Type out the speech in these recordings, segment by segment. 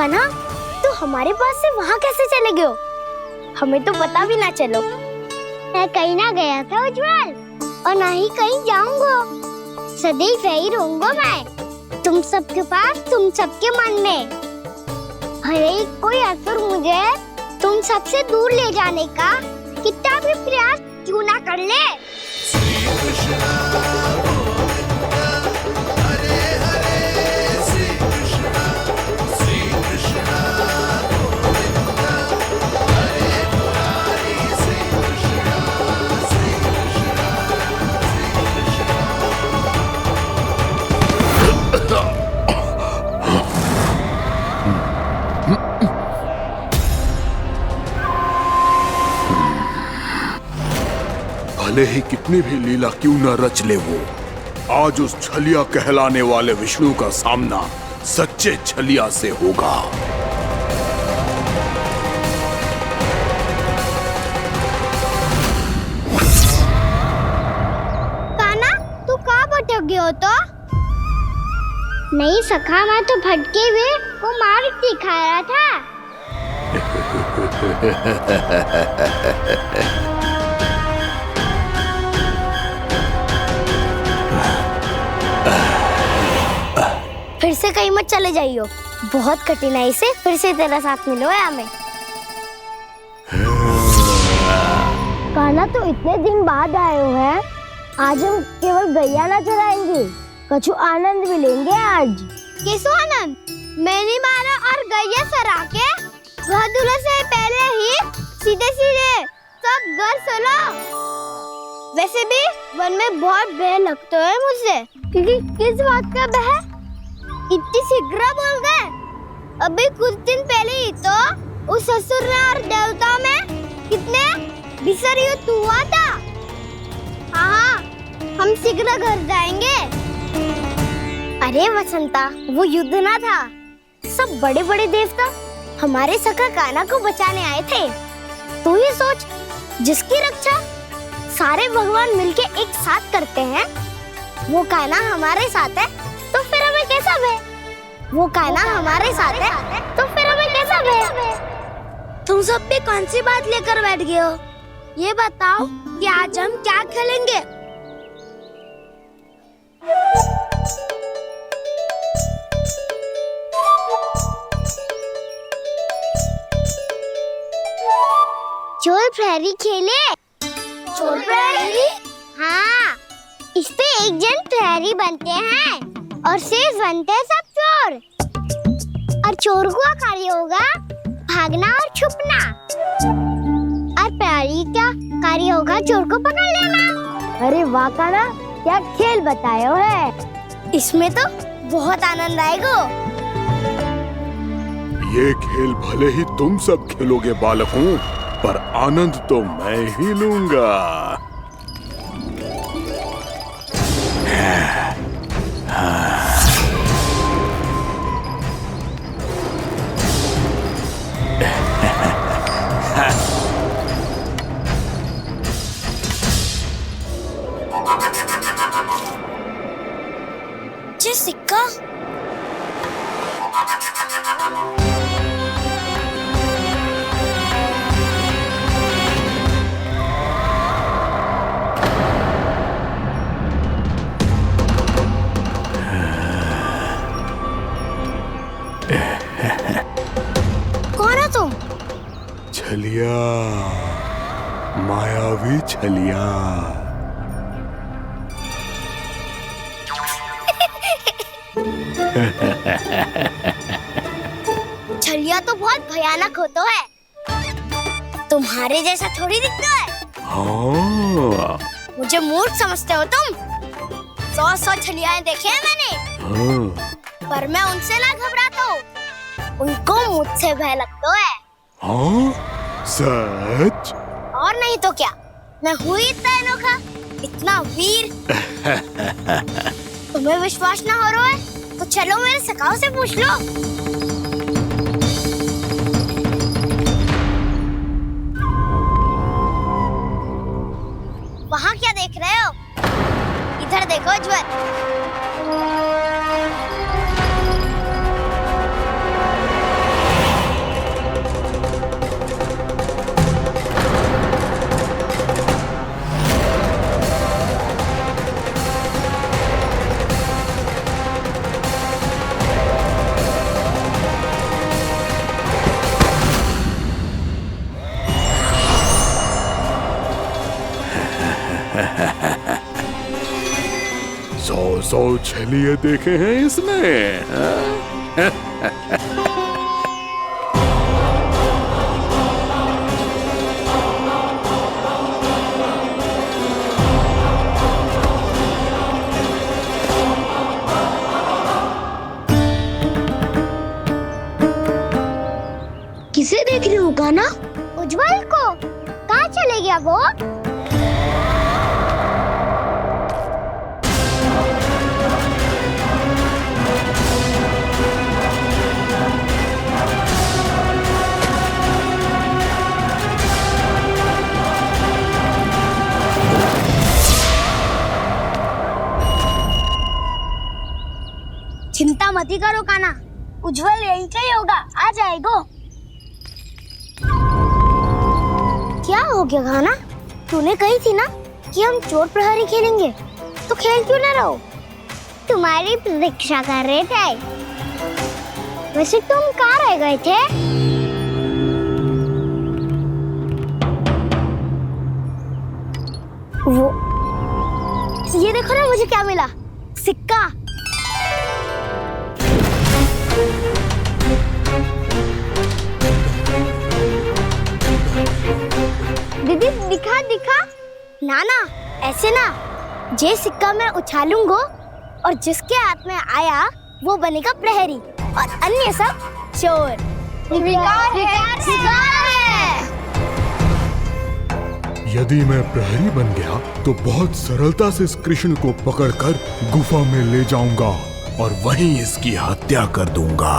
कान्हा, तो हमारे पास से वहाँ कैसे चले गए हो? हमें तो पता भी ना चलो। मैं कहीं ना गया था उज्जवल, और ना ही कहीं जाऊंगा। सदैव यही रहूंगा मैं, तुम सबके पास, तुम सबके मन में। भले ही कोई असुर मुझे तुम सबसे दूर ले जाने का कितना भी प्रयास क्यों ना कर ले। भले ही कितनी भी लीला क्यों न रच ले वो, आज उस छलिया कहलाने वाले विष्णु का सामना सच्चे छलिया से होगा। कान्हा, तू कहाँ भटक गया हो तो? नहीं सखा, मैं तो भटके हुए वो मार्ग दिखा रहा था। फिर से कहीं मत चले जाइयो, बहुत कठिनाई से फिर से तेरा साथ मिलो है हमें। कान्हा, तो इतने दिन बाद आए हो हैं, आज हम केवल गैया ना चराएंगे, कछु आनंद भी लेंगे आज। कैसो आनंद? मैंने मारा और गैया सरा के घर दूल्हे से पहले ही सीधे सीधे सब घर चलो। वैसे भी वन में बहुत भय लगता है मुझसे, क्योंकि किस बात का भय? इतनी शीघ्र बोल गए। अभी कुछ दिन पहले ही तो उस असुर और देवता में कितने भीषण युद्ध हुआ था। हाँ, हम शीघ्र घर जाएंगे। अरे वसंता, वो युद्ध ना था, सब बड़े बड़े देवता हमारे सखा कान्हा को बचाने आए थे। तू ये सोच, जिसकी रक्षा सारे भगवान मिलके एक साथ करते हैं, वो कान्हा हमारे साथ है, तो फिर हमें कैसा भय? वो कान्हा हमारे साथ है, तो फिर हमें कैसा भय? तुम सब भी कौन सी बात लेकर बैठ गए हो? ये बताओ कि आज हम क्या खेलेंगे? चोर प्रहरी खेले। चोर प्रहरी? हाँ, इस पे एक जन प्रहरी बनते हैं और शेष बनते हैं सब चोर। और चोर का कार्य होगा भागना और छुपना, और प्रहरी का कार्य होगा चोर को पकड़ लेना। अरे वाह कान्हा, क्या खेल बताए हो है। इसमें तो बहुत आनंद आएगा। ये खेल भले ही तुम सब खेलोगे बालकों, पर आनंद तो मैं ही लूंगा। सिक्का कौन हो तुम? छलिया, मायावी छलिया। छलिया तो बहुत भयानक होता है, तुम्हारे जैसा थोड़ी दिखता है। हाँ। मुझे मूर्ख समझते हो तुम? 100 छलियाएं देखे हैं मैंने। हाँ। पर मैं उनसे ना घबराता हूँ, उनको मुझसे भय लगता है। हाँ? सच? और नहीं तो क्या, मैं हूँ इतना अनोखा, इतना वीर। तुम्हें विश्वास ना हो रहा है तो चलो मेरे सखाओं से पूछ लो। वहाँ क्या देख रहे हो? इधर देखो उज्जवल। 100 छलिए देखे हैं इसने, हाँ? किसे देख रही हो कान्हा? उज्जवल को। कहाँ चले गया वो? चिंता मत करो कान्हा, उज्जवल यही का ही होगा, आ जाएगा। क्या हो गया कान्हा? तूने कही थी ना कि हम चोर प्रहरी खेलेंगे, तो खेल क्यों ना रहो? तुम्हारी प्रतीक्षा कर रहे थे। वैसे तुम कहाँ रह गए थे? वो ये देखो ना, मुझे क्या मिला, सिक्का। दीदी दिखा दिखा। ना ना, ऐसे ना, जे सिक्का मैं उछालूंगा और जिसके हाथ में आया वो बनेगा प्रहरी और अन्य सब चोर। शिकार है। यदि मैं प्रहरी बन गया तो बहुत सरलता से इस कृष्ण को पकड़कर गुफा में ले जाऊंगा और वहीं इसकी हत्या कर दूंगा।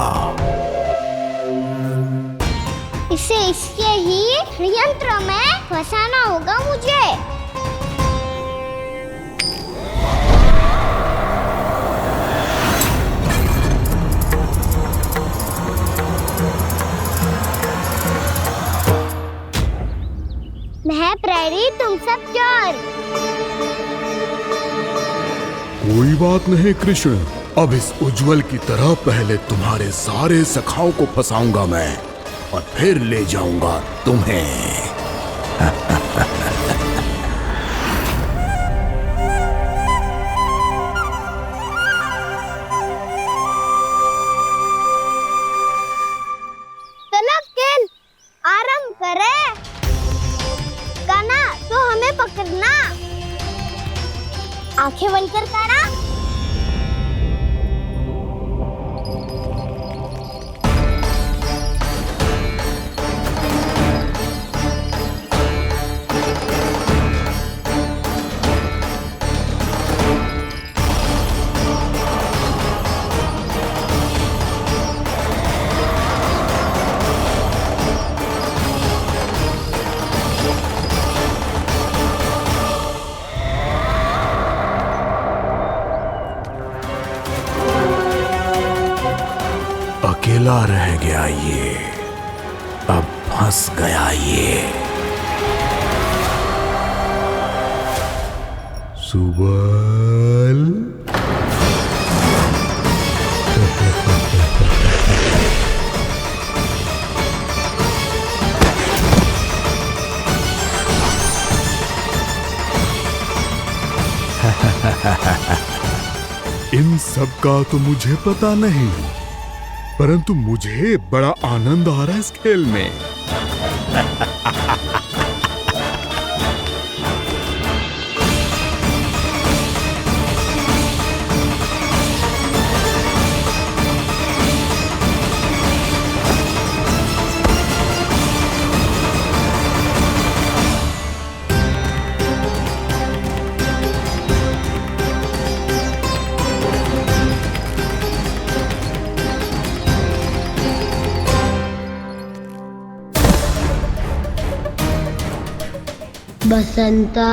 इसे इसके ही यंत्र में फंसाना होगा मुझे। मैं प्रहरी, तुम सब चोर। कोई बात नहीं कृष्ण, अब इस उज्जवल की तरह पहले तुम्हारे सारे सखाओं को फंसाऊंगा मैं और फिर ले जाऊंगा तुम्हें। चलो खेल आरंभ करें। कान्हा तो हमें पकड़ना। आंखें बंद कर कान्हा। अकेला रह गया ये, अब फंस गया ये। सुबल इन सब का तो मुझे पता नहीं, परंतु मुझे बड़ा आनंद आ रहा है इस खेल में। बसंता,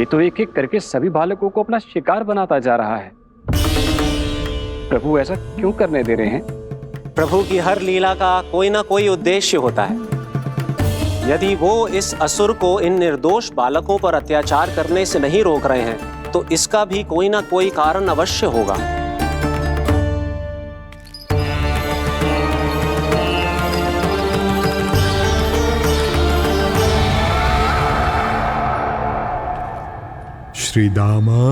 तो एक एक करके सभी बालकों को अपना शिकार बनाता जा रहा है। प्रभु ऐसा क्यों करने दे रहे हैं? प्रभु की हर लीला का कोई ना कोई उद्देश्य होता है। यदि वो इस असुर को इन निर्दोष बालकों पर अत्याचार करने से नहीं रोक रहे हैं तो इसका भी कोई ना कोई कारण अवश्य होगा। श्री दामा,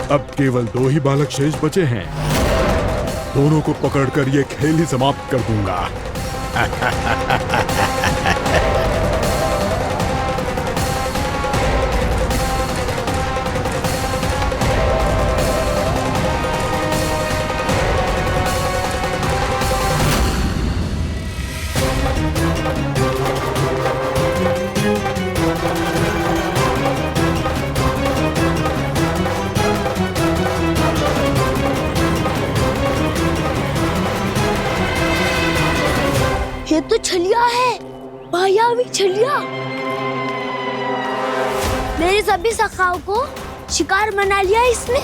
अब केवल 2 ही बालक शेष बचे हैं। दोनों को पकड़कर ये खेल ही समाप्त कर दूंगा। ये तो छलिया है, मायावी छलिया। मेरे सभी सखाओं को शिकार बना लिया इसने।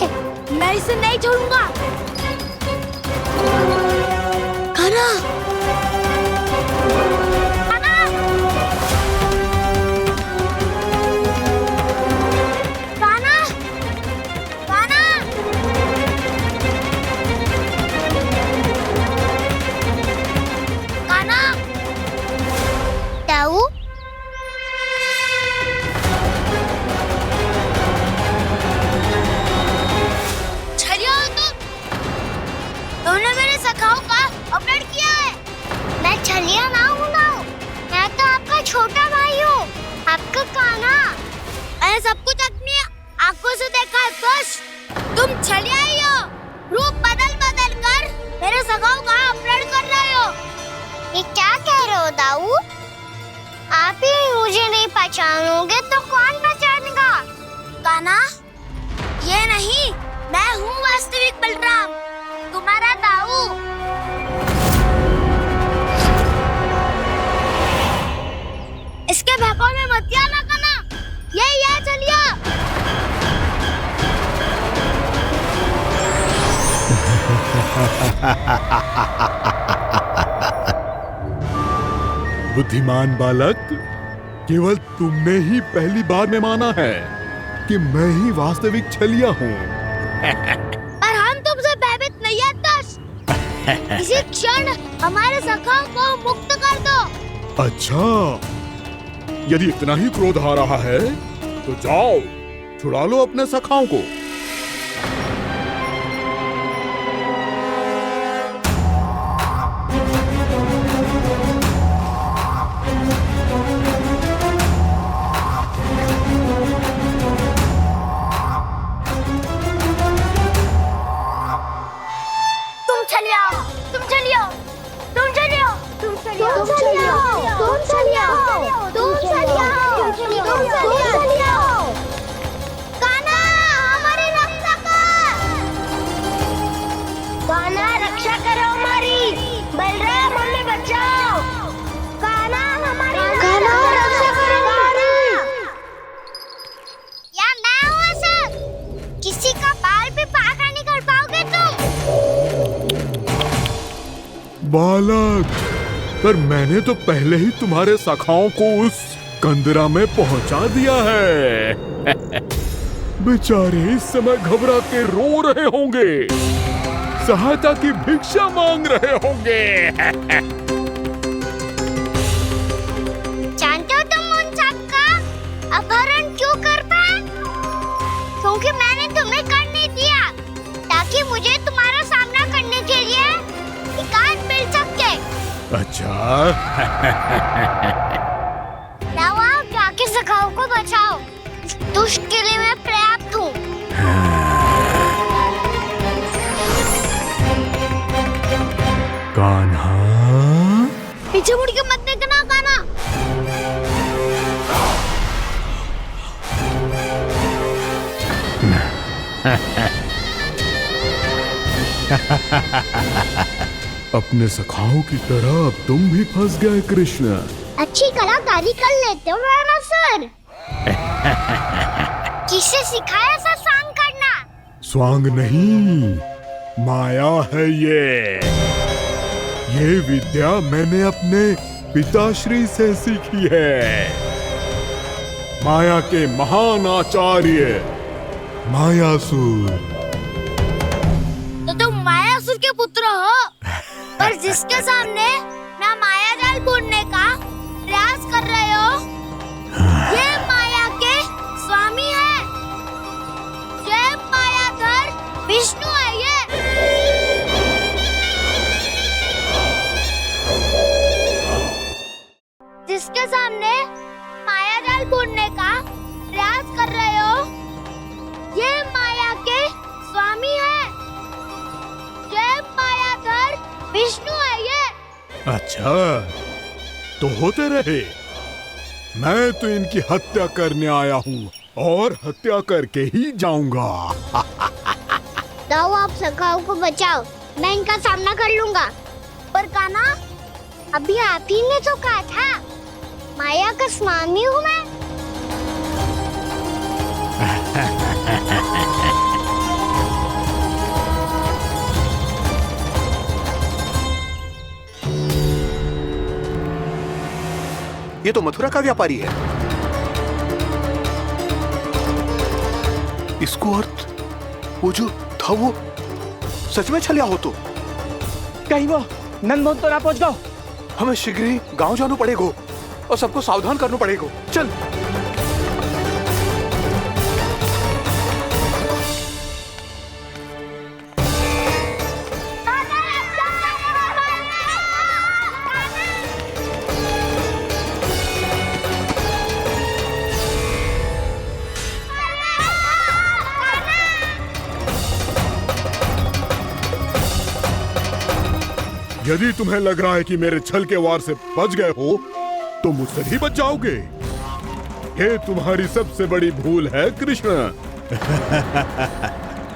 मैं इसे नहीं छोड़ूंगा। कान्हा, कान्हा, कान्हा, कान्हा। कान्हा, ताऊ, छलिया हो तुमने मेरे सखाओं का अपहरण किया है। मैं छलिया ना हूँ ताऊ। मैं तो आपका छोटा भाई हूँ, आपका कान्हा। मैंने सब कुछ अपनी आंखों से देखा है। बस तुम छलिया ही हो। रूप बदल बदल कर मेरे सखाओं का अपहरण कर रहे हो। ये क्या कह रहे हो ताऊ? आप ही मुझे नहीं पहचानोगे तो कौन पहचानेगा? कान्हा, ये नहीं, मैं हूँ वास्तविक बलराम, तुम्हारा दाऊ। इसके बहकावे में मत आना कान्हा। ये चलिए। बुद्धिमान बालक, केवल तुमने ही पहली बार में माना है कि मैं ही वास्तविक छलिया हूँ। पर हम तुमसे भयभीत नहीं है दस। इसी क्षण हमारे सखाओं को मुक्त कर दो। अच्छा, यदि इतना ही क्रोध आ रहा है तो जाओ, छुड़ा लो अपने सखाओं को। तुम कान्हा हमारी रक्षा कर। कान्हा रक्षा करो हमारी। बलराम हमें बचाओ। कान्हा हमारी रक्षा करो हमारी। या मैं हूँ सर। किसी का बाल भी बाहर नहीं कर पाओगे तुम। बालक, पर मैंने तो पहले ही तुम्हारे सखाओं को उस कंदरा में पहुंचा दिया है। बेचारे इस समय घबरा के रो रहे होंगे, सहायता की भिक्षा मांग रहे होंगे। जानते हो तुम उन सबका अपहरण क्यों कर पाए? क्योंकि मैंने तुम्हें कर नहीं दिया, ताकि मुझे तुम्हारा सामना करने के लिए एकांत मिल सके। अच्छा। जाओ आप जाके सखाओं को बचाओ। इस दुष्ट के लिए मैं पर्याप्त हूँ। कान्हा, पीछे मुड़ के मत देखना कान्हा। अपने सखाओं की तरह अब तुम भी फंस गए कृष्ण। अच्छी कलाकारी कर लेते हो राणा सर। किसे सिखाया ऐसा सांग करना? स्वांग नहीं, माया है ये विद्या मैंने अपने पिताश्री से सीखी है। माया के महान आचार्य मायासुर। तो तुम मायासुर के पुत्र हो, पर जिसके सामने ना माया जाल बुनने का प्रयास कर रहे हो, ये माया के स्वामी है। ये मायाधर विष्णु है। ये जिसके सामने माया जाल बुनने का प्रयास कर रहे हो, ये माया के स्वामी है। ये मायाधर विष्णु है। ये अच्छा, तो होते रहे। मैं तो इनकी हत्या करने आया हूँ और हत्या करके ही जाऊंगा। जाओ आप सखाओं को बचाओ, मैं इनका सामना कर लूंगा। पर कान्हा, अभी आप ही ने तो कहा था माया का स्वामी हूँ मैं। ये तो मथुरा का व्यापारी है। इसको अर्थ वो जो था वो सच में छलिया हो तो कहीं वो नंदमोहन तो ना पहुंच गो। हमें शीघ्र ही गांव जाना पड़ेगा और सबको सावधान करना पड़ेगा। चल। यदि तुम्हें लग रहा है कि मेरे छल के वार से बच गए हो, तो मुझसे भी बच जाओगे। ये तुम्हारी सबसे बड़ी भूल है कृष्ण।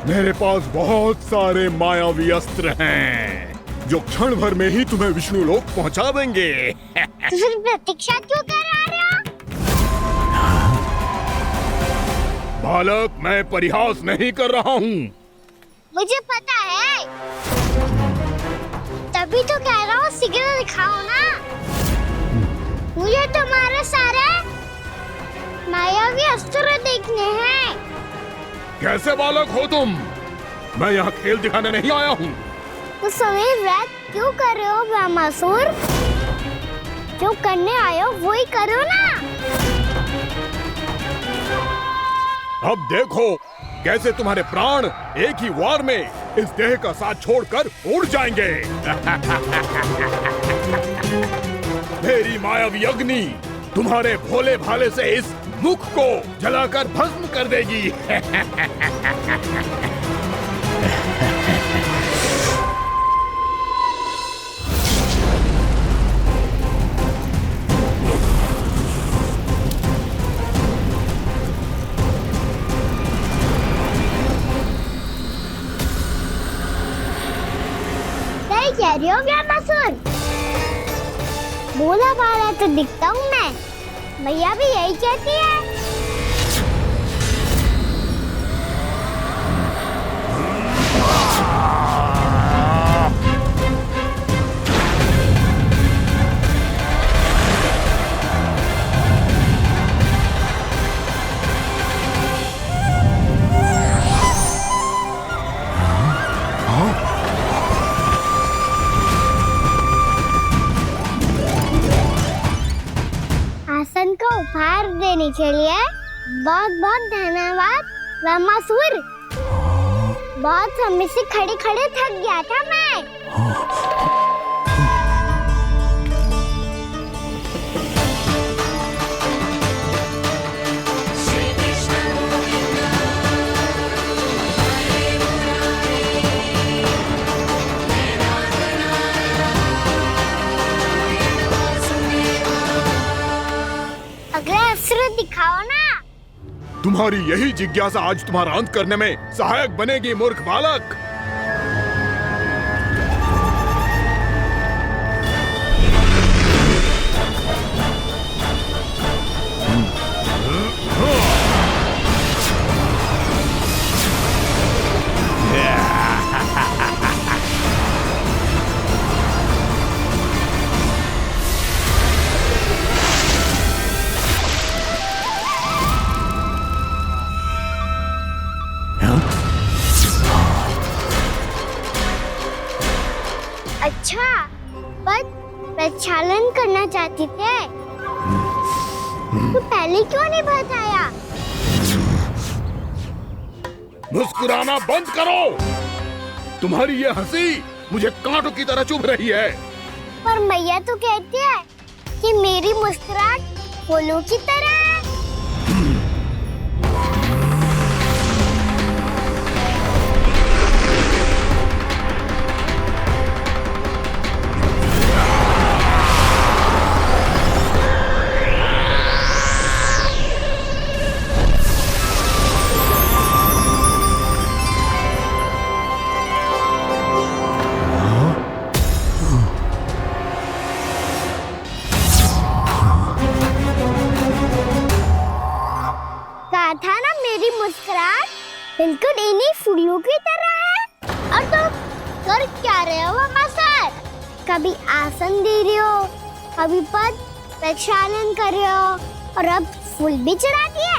मेरे पास बहुत सारे मायावी अस्त्र हैं, जो क्षण भर में ही तुम्हें विष्णु लोक पहुंचा देंगे। तो फिर प्रतीक्षा क्यों कर रहे हो? बालक, मैं परिहास नहीं कर रहा हूँ। मुझे पता है, तभी तो कह रहा हूँ शीघ्र दिखाओ ना। मुझे तुम्हारे सारे मायावी अस्त्र देखने हैं। कैसे बालक हो तुम? मैं यहाँ खेल दिखाने नहीं आया हूँ। उस समय व्रत क्यों कर रहे हो ब्रह्मासुर? जो करने आए हो वो ही करो ना। अब देखो कैसे तुम्हारे प्राण एक ही वार में इस देह का साथ छोड़कर उड़ जाएंगे। मेरी मायावी अग्नि तुम्हारे भोले भाले से इस मुख को जलाकर भस्म कर देगी। भोला भाला तो दिखता हूँ मैं। भैया भी यही कहती है। आसन को उपहार देने के लिए बहुत बहुत धन्यवाद रामासुर। बहुत समय से खड़े खड़े थक गया था मैं। अगला अस्त्र दिखाओ ना। तुम्हारी यही जिज्ञासा आज तुम्हारा अंत करने में सहायक बनेगी मूर्ख बालक। अच्छा, पर प्रक्षालन करना चाहते थे तो पहले क्यों नहीं बताया? मुस्कुराना बंद करो। तुम्हारी ये हंसी मुझे कांटों की तरह चुभ रही है। पर मैया तो कहती है कि मेरी मुस्कुराहट फूलों की तरह है। कहा था ना मेरी मुस्कुराहट बिल्कुल इन्हीं फूलों की तरह है। और तुम कर क्या रहे हो मास्टर? कभी आसन दे रहे हो, कभी पद प्रक्षालन कर रहे हो और अब फूल भी चढ़ा दिए।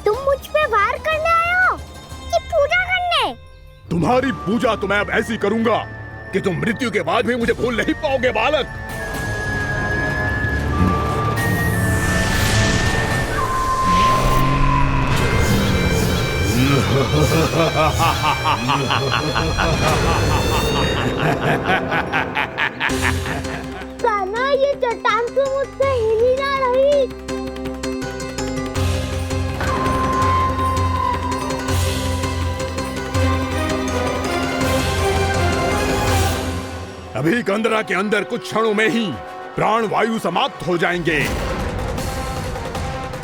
तुम मुझ पे वार करने आए हो कि पूजा करने? तुम्हारी पूजा तो मैं अब ऐसी करूंगा कि तुम मृत्यु के बाद भी मुझे भूल नहीं पाओगे बालक। कान्हा, ये चट्टान तो मुझसे हिल ही ना रही। अभी कंदरा के अंदर कुछ क्षणों में ही प्राण वायु समाप्त हो जाएंगे।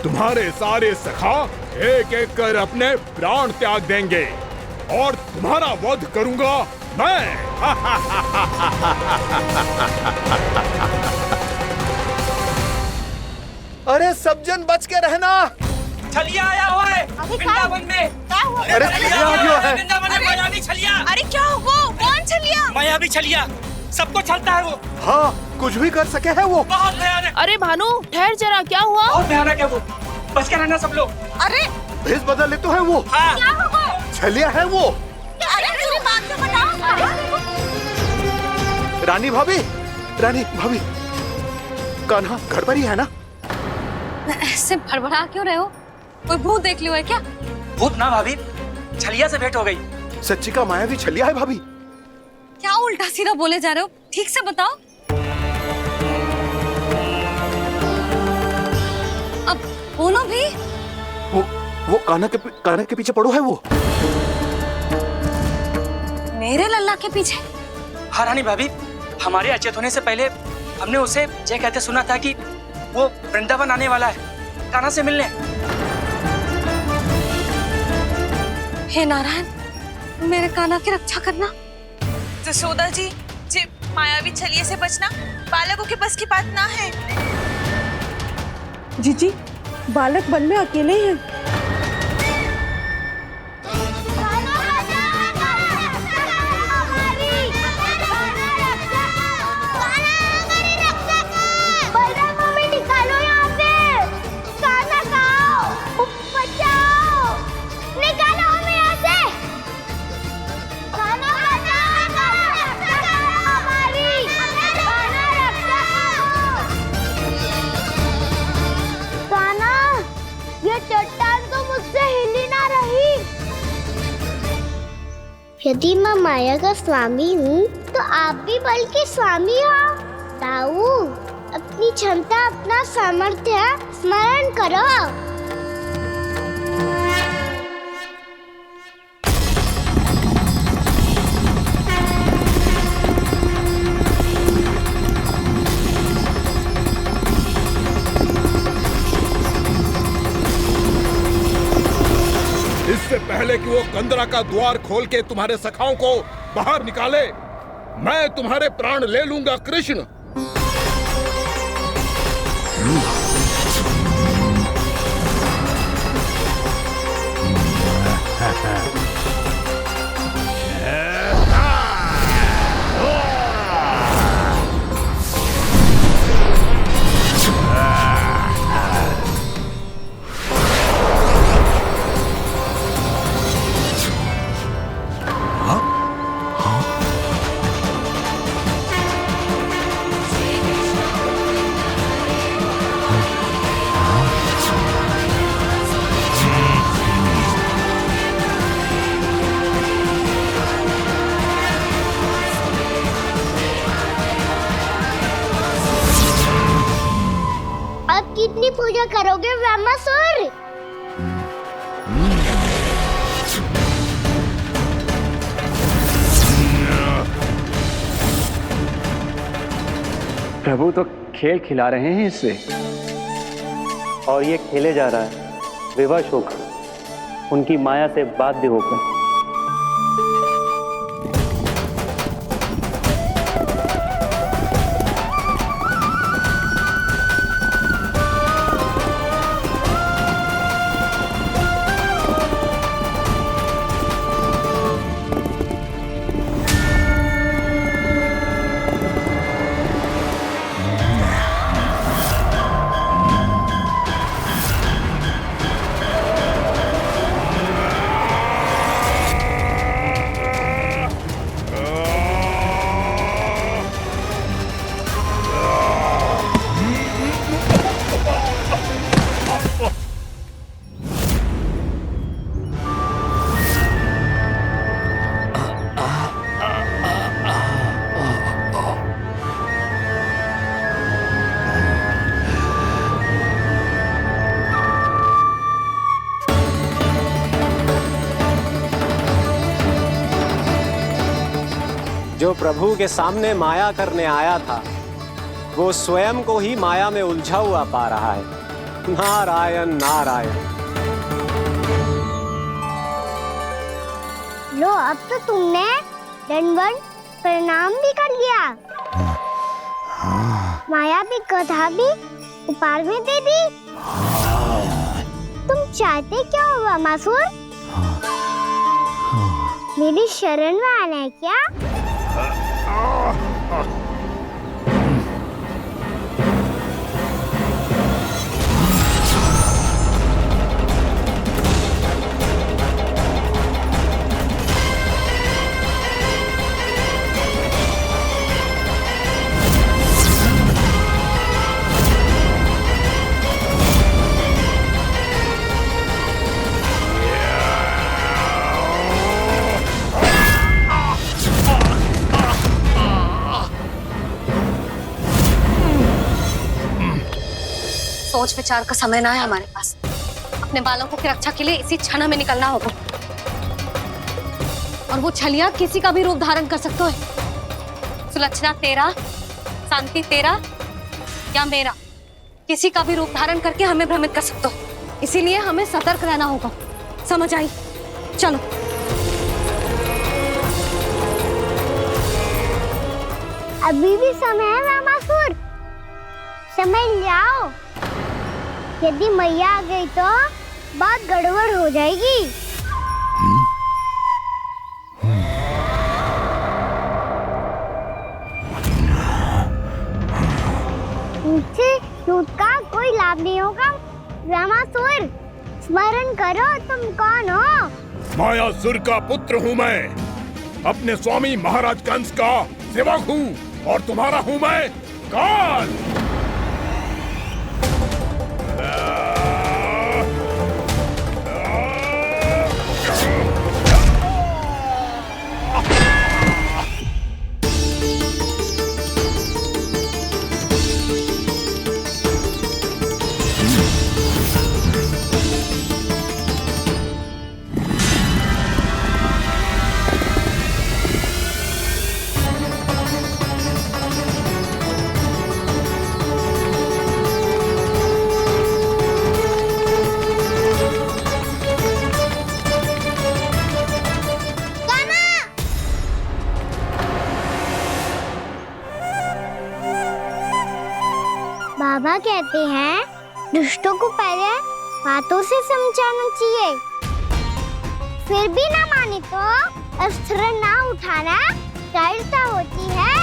तुम्हारे सारे सखा एक एक कर अपने प्राण त्याग देंगे और तुम्हारा वध करूंगा मैं। अरे सब जन बच के रहना। छलिया आया हुआ है वृंदावन में। अरे छलिया आ गया है। वृंदावन में मायावी छलिया। अरे क्या हुआ? कौन छलिया? मायावी छलिया, सबको छलता है वो। हाँ, कुछ भी कर सके है वो। बहुत भयानक। अरे भानु ठहर जरा, क्या हुआ? बहुत भयानक है वो, बच के रहना सब लोग। अरे भेष बदल ले तो है वो। हाँ। क्या हुआ? छलिया है वो। अरे पूरी बात तो बताओ। रानी भाभी, रानी भाभी, कान्हा घर पर ही है ना? ऐसे भड़बड़ा क्यों रहे हो? कोई भूत देख लियो है क्या? भूत ना भाभी, छलिया से भेंट हो गई। सच्ची का मायावी छलिया है भाभी। क्या उल्टा सीधा बोले जा रहे हो? ठीक से बताओ। अब बोलो भी। वो कान्हा के पीछे पड़ो है वो। मेरे लल्ला के पीछे? हाँ रानी भाभी, हमारे अचेत होने से पहले हमने उसे ये कहते सुना था कि वो वृंदावन आने वाला है कान्हा से मिलने। हे नारायण, मेरे कान्हा की रक्षा करना। जसोदा जी, मायावी छलिए से बचना बालकों के बस की बात ना है। जीजी, बालक वन में अकेले हैं। यदि मैं माया का स्वामी हूँ तो आप भी बल के स्वामी हो। ताऊ, अपनी क्षमता, अपना सामर्थ्य स्मरण करो। इससे पहले कि वो कंदरा का द्वार खोल के तुम्हारे सखाओं को बाहर निकाले, मैं तुम्हारे प्राण ले लूंगा कृष्ण। कितनी पूजा करोगे ब्रह्मासुर? प्रभु तो खेल खिला रहे हैं इससे, और ये खेले जा रहा है विवश होकर, उनकी माया से बाध्य होकर। जो प्रभु के सामने माया करने आया था, वो स्वयं को ही माया में उलझा हुआ पा रहा है। नारायण नारायण। लो, अब तो तुमने दंडवत प्रणाम भी कर लिया, माया भी, कथा भी, उपहार भी दे दी। तुम चाहते क्या हो ब्रह्मासुर? मेरी शरण में आना है क्या? सोच विचार का समय ना है हमारे पास। अपने बालकों की रक्षा के लिए इसी क्षण में निकलना होगा। और वो छलिया किसी का भी रूप धारण कर सकते है। सुलक्षणा तेरा, शांति तेरा या मेरा, किसी का भी रूप धारण करके हमें भ्रमित कर सकते हो। इसीलिए हमें सतर्क रहना होगा। समझ आई? चलो। अभी भी समय है ब्रह्मासुर। समझ जाओ, यदि मैया आ गई तो बात गड़बड़ हो जाएगी। मुझसे झूठ का कोई लाभ नहीं होगा। रामासुर, स्मरण करो तुम कौन हो। मायासुर का पुत्र हूँ मैं, अपने स्वामी महाराज कंस का सेवक हूँ और तुम्हारा हूँ मैं काल। बाबा कहते हैं दुष्टों को पहले बातों से समझाना चाहिए, फिर भी ना माने तो अस्त्र ना उठाना दृढ़ता होती है।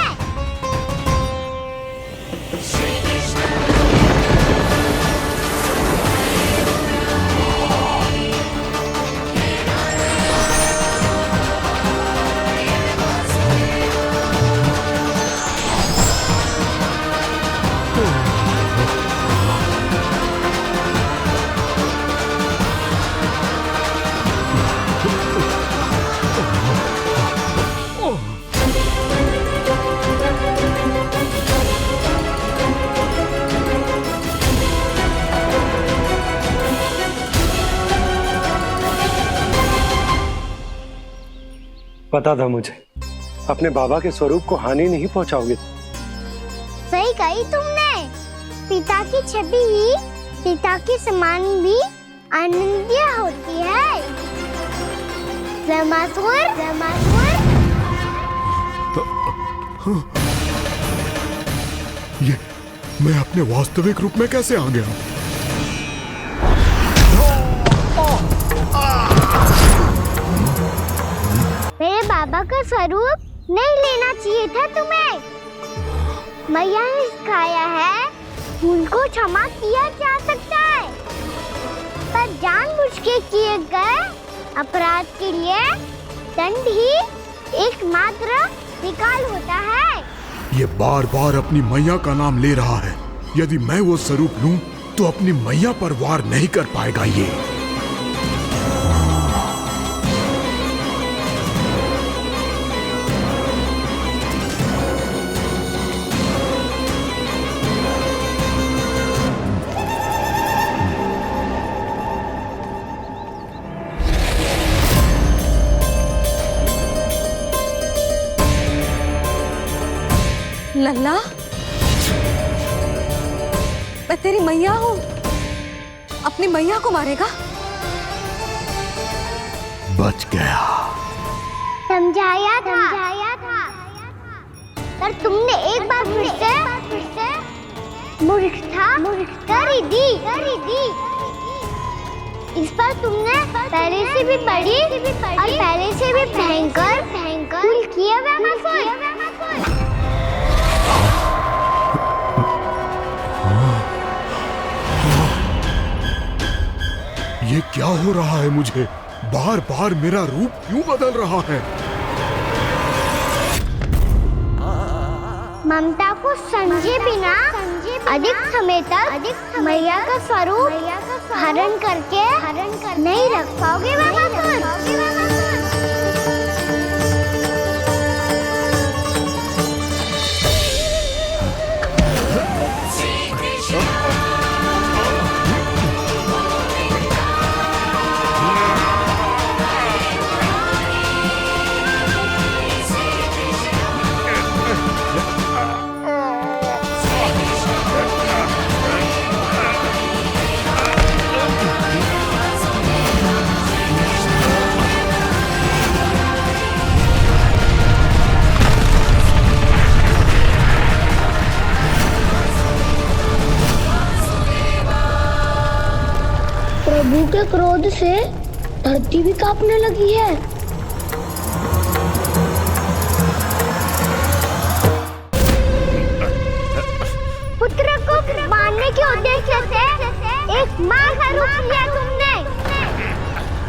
पता था मुझे, अपने बाबा के स्वरूप को हानि नहीं पहुंचाओगे। सही कही तुमने। पिता की छवि ही पिता के समान भी आनंदीय होती है। रामासुर, रामासुर। ये मैं अपने वास्तविक रूप में कैसे आ गया? मेरे बाबा का स्वरूप नहीं लेना चाहिए था तुम्हें। मैया ने सिखाया है भूल को क्षमा किया जा सकता है, पर जानबूझ के किए गए अपराध के लिए दंड ही एकमात्र विकल्प होता है। ये बार बार अपनी मैया का नाम ले रहा है। यदि मैं वो स्वरूप लूं तो अपनी मैया पर वार नहीं कर पाएगा ये। लल्ला, मैं तेरी मैया हूँ, अपनी मैया को मारेगा? बच गया। समझाया था, पर तुमने एक बार फिर से मूर्खता कर ही दी। इस पर तुमने पहले से भी बड़ी और पहले से भी भयंकर भूल किया रामासुर। ये क्या हो रहा है मुझे? बार बार मेरा रूप क्यों बदल रहा है? ममता को समझे बिना अधिक समय तक मैया का स्वरूप हरण करके नहीं रख पाओगे रामासुर। प्रभु के क्रोध से धरती भी कांपने लगी है। पुत्र को मारने के उद्देश्य से एक माँ का रूप लिया तुमने।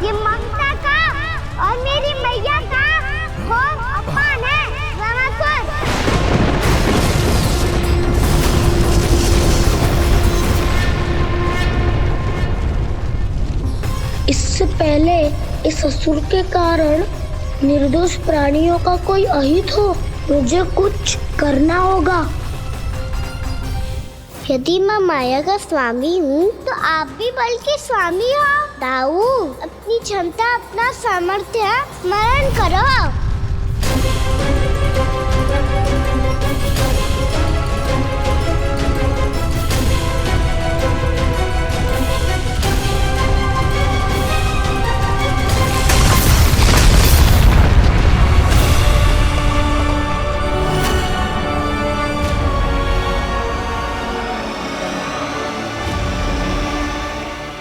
ये ममता का और मेरी मैया का घोर अपमान है रावणासुर। इससे पहले इस असुर के कारण निर्दोष प्राणियों का कोई अहित हो, मुझे कुछ करना होगा। यदि मैं माया का स्वामी हूँ तो आप भी बल के स्वामी हो। दाऊ, अपनी क्षमता, अपना सामर्थ्य स्मरण करो।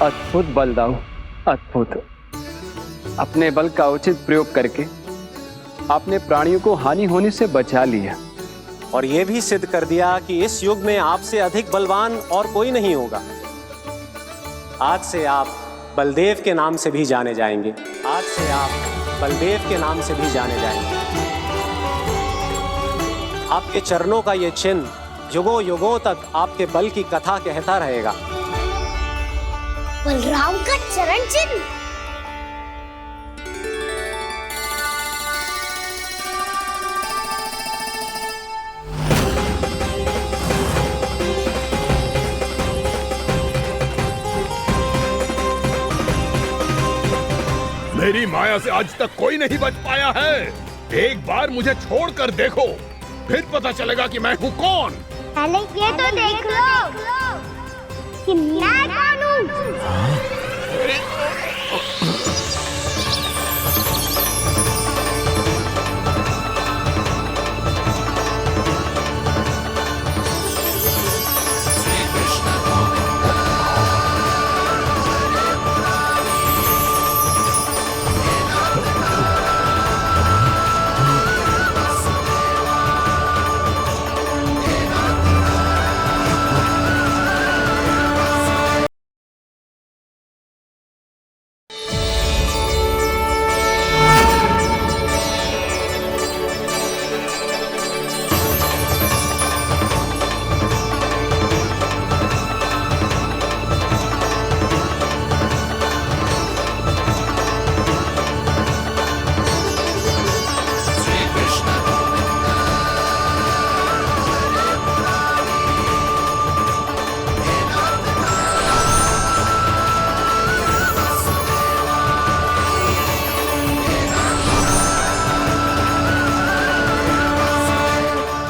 अद्भुत बलदाऊ, अद्भुत। अपने बल का उचित प्रयोग करके आपने प्राणियों को हानि होने से बचा लिया और यह भी सिद्ध कर दिया कि इस युग में आपसे अधिक बलवान और कोई नहीं होगा। आज से आप बलदेव के नाम से भी जाने जाएंगे। आज से आप बलदेव के नाम से भी जाने जाएंगे। आपके चरणों का ये चिन्ह युगों युगों तक आपके बल की कथा कहता रहेगा। बलराम का चरण चिन्ह। मेरी माया से आज तक कोई नहीं बच पाया है। एक बार मुझे छोड़कर देखो, फिर पता चलेगा कि मैं हूँ कौन। पहले ये तो देख लो कि मैं कौन हूँ।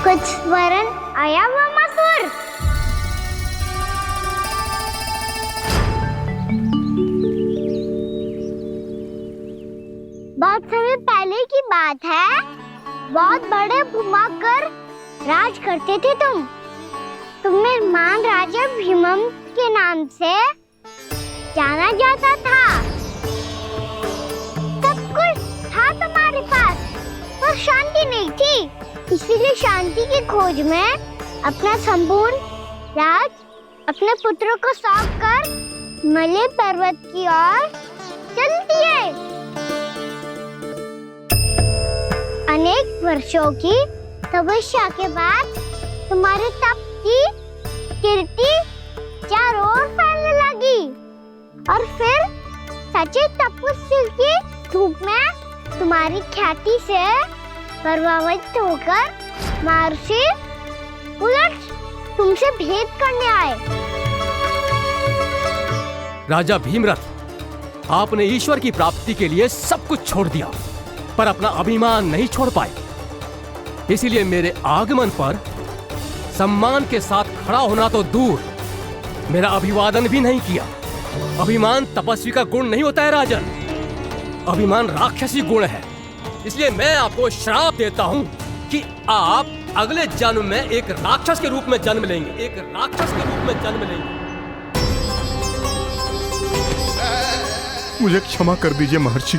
कुछ वरन आया हुआ मसूर। बहुत समय पहले की बात है। बहुत बड़े भूमाकर राज करते थे तुम्हें मान राजा भीमम के नाम से जाना जाता था। सब कुछ था तुम्हारे पास, पर शांति नहीं थी। इसीलिए शांति की खोज में अपना संपूर्ण राज अपने पुत्रों को सौंप कर मलय पर्वत की ओर चल दिए। अनेक वर्षों की तपस्या के बाद तुम्हारे तप की कीर्ति चारों ओर फैलने लगी और फिर सच्चे तपस्वी की धूप में तुम्हारी ख्याति से प्रभावित होकर महर्षि उलट तुमसे भेंट करने आए। राजा भीमरथ, आपने ईश्वर की प्राप्ति के लिए सब कुछ छोड़ दिया, पर अपना अभिमान नहीं छोड़ पाए। इसीलिए मेरे आगमन पर सम्मान के साथ खड़ा होना तो दूर, मेरा अभिवादन भी नहीं किया। अभिमान तपस्वी का गुण नहीं होता है राजन, अभिमान राक्षसी गुण है। इसलिए मैं आपको श्राप देता हूं कि आप अगले जन्म में एक राक्षस के रूप में जन्म लेंगे, एक राक्षस के रूप में जन्म लेंगे। मुझे क्षमा कर दीजिए महर्षि।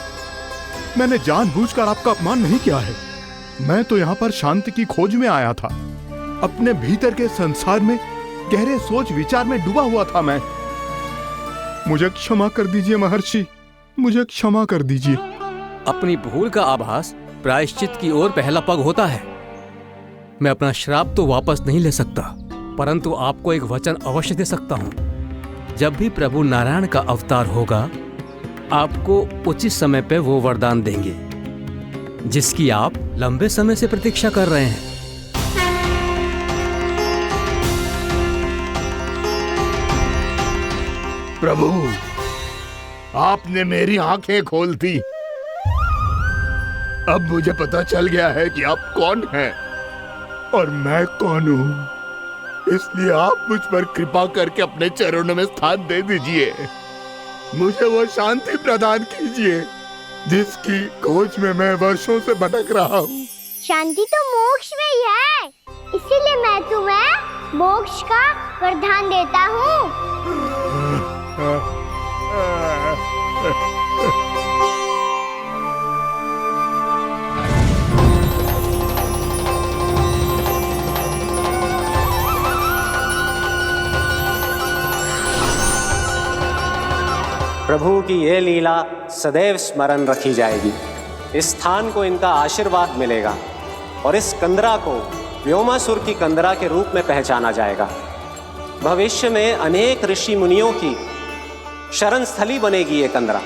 मैंने जानबूझकर आपका अपमान नहीं किया है। मैं तो यहाँ पर शांति की खोज में आया था। अपने भीतर के संसार में गहरे सोच विचार में डूबा हुआ था मैं। मुझे क्षमा कर दीजिए महर्षि, मुझे क्षमा कर दीजिए। अपनी भूल का आभास प्रायश्चित की ओर पहला पग होता है। मैं अपना श्राप तो वापस नहीं ले सकता, परंतु आपको एक वचन अवश्य दे सकता हूं। जब भी प्रभु नारायण का अवतार होगा, आपको उचित समय पे वो वरदान देंगे जिसकी आप लंबे समय से प्रतीक्षा कर रहे हैं। प्रभु, आपने मेरी आंखें खोल दी। अब मुझे पता चल गया है कि आप कौन हैं और मैं कौन हूं। इसलिए आप मुझ पर कृपा करके अपने चरणों में स्थान दे दीजिए। मुझे वो शांति प्रदान कीजिए जिसकी खोज में मैं वर्षों से भटक रहा हूँ। शांति तो मोक्ष में ही है, इसीलिए मैं तुम्हें मोक्ष का वरदान देता हूँ। प्रभु की ये लीला सदैव स्मरण रखी जाएगी। इस स्थान को इनका आशीर्वाद मिलेगा और इस कंदरा को व्योमासुर की कंदरा के रूप में पहचाना जाएगा। भविष्य में अनेक ऋषि मुनियों की शरण स्थली बनेगी ये कंदरा।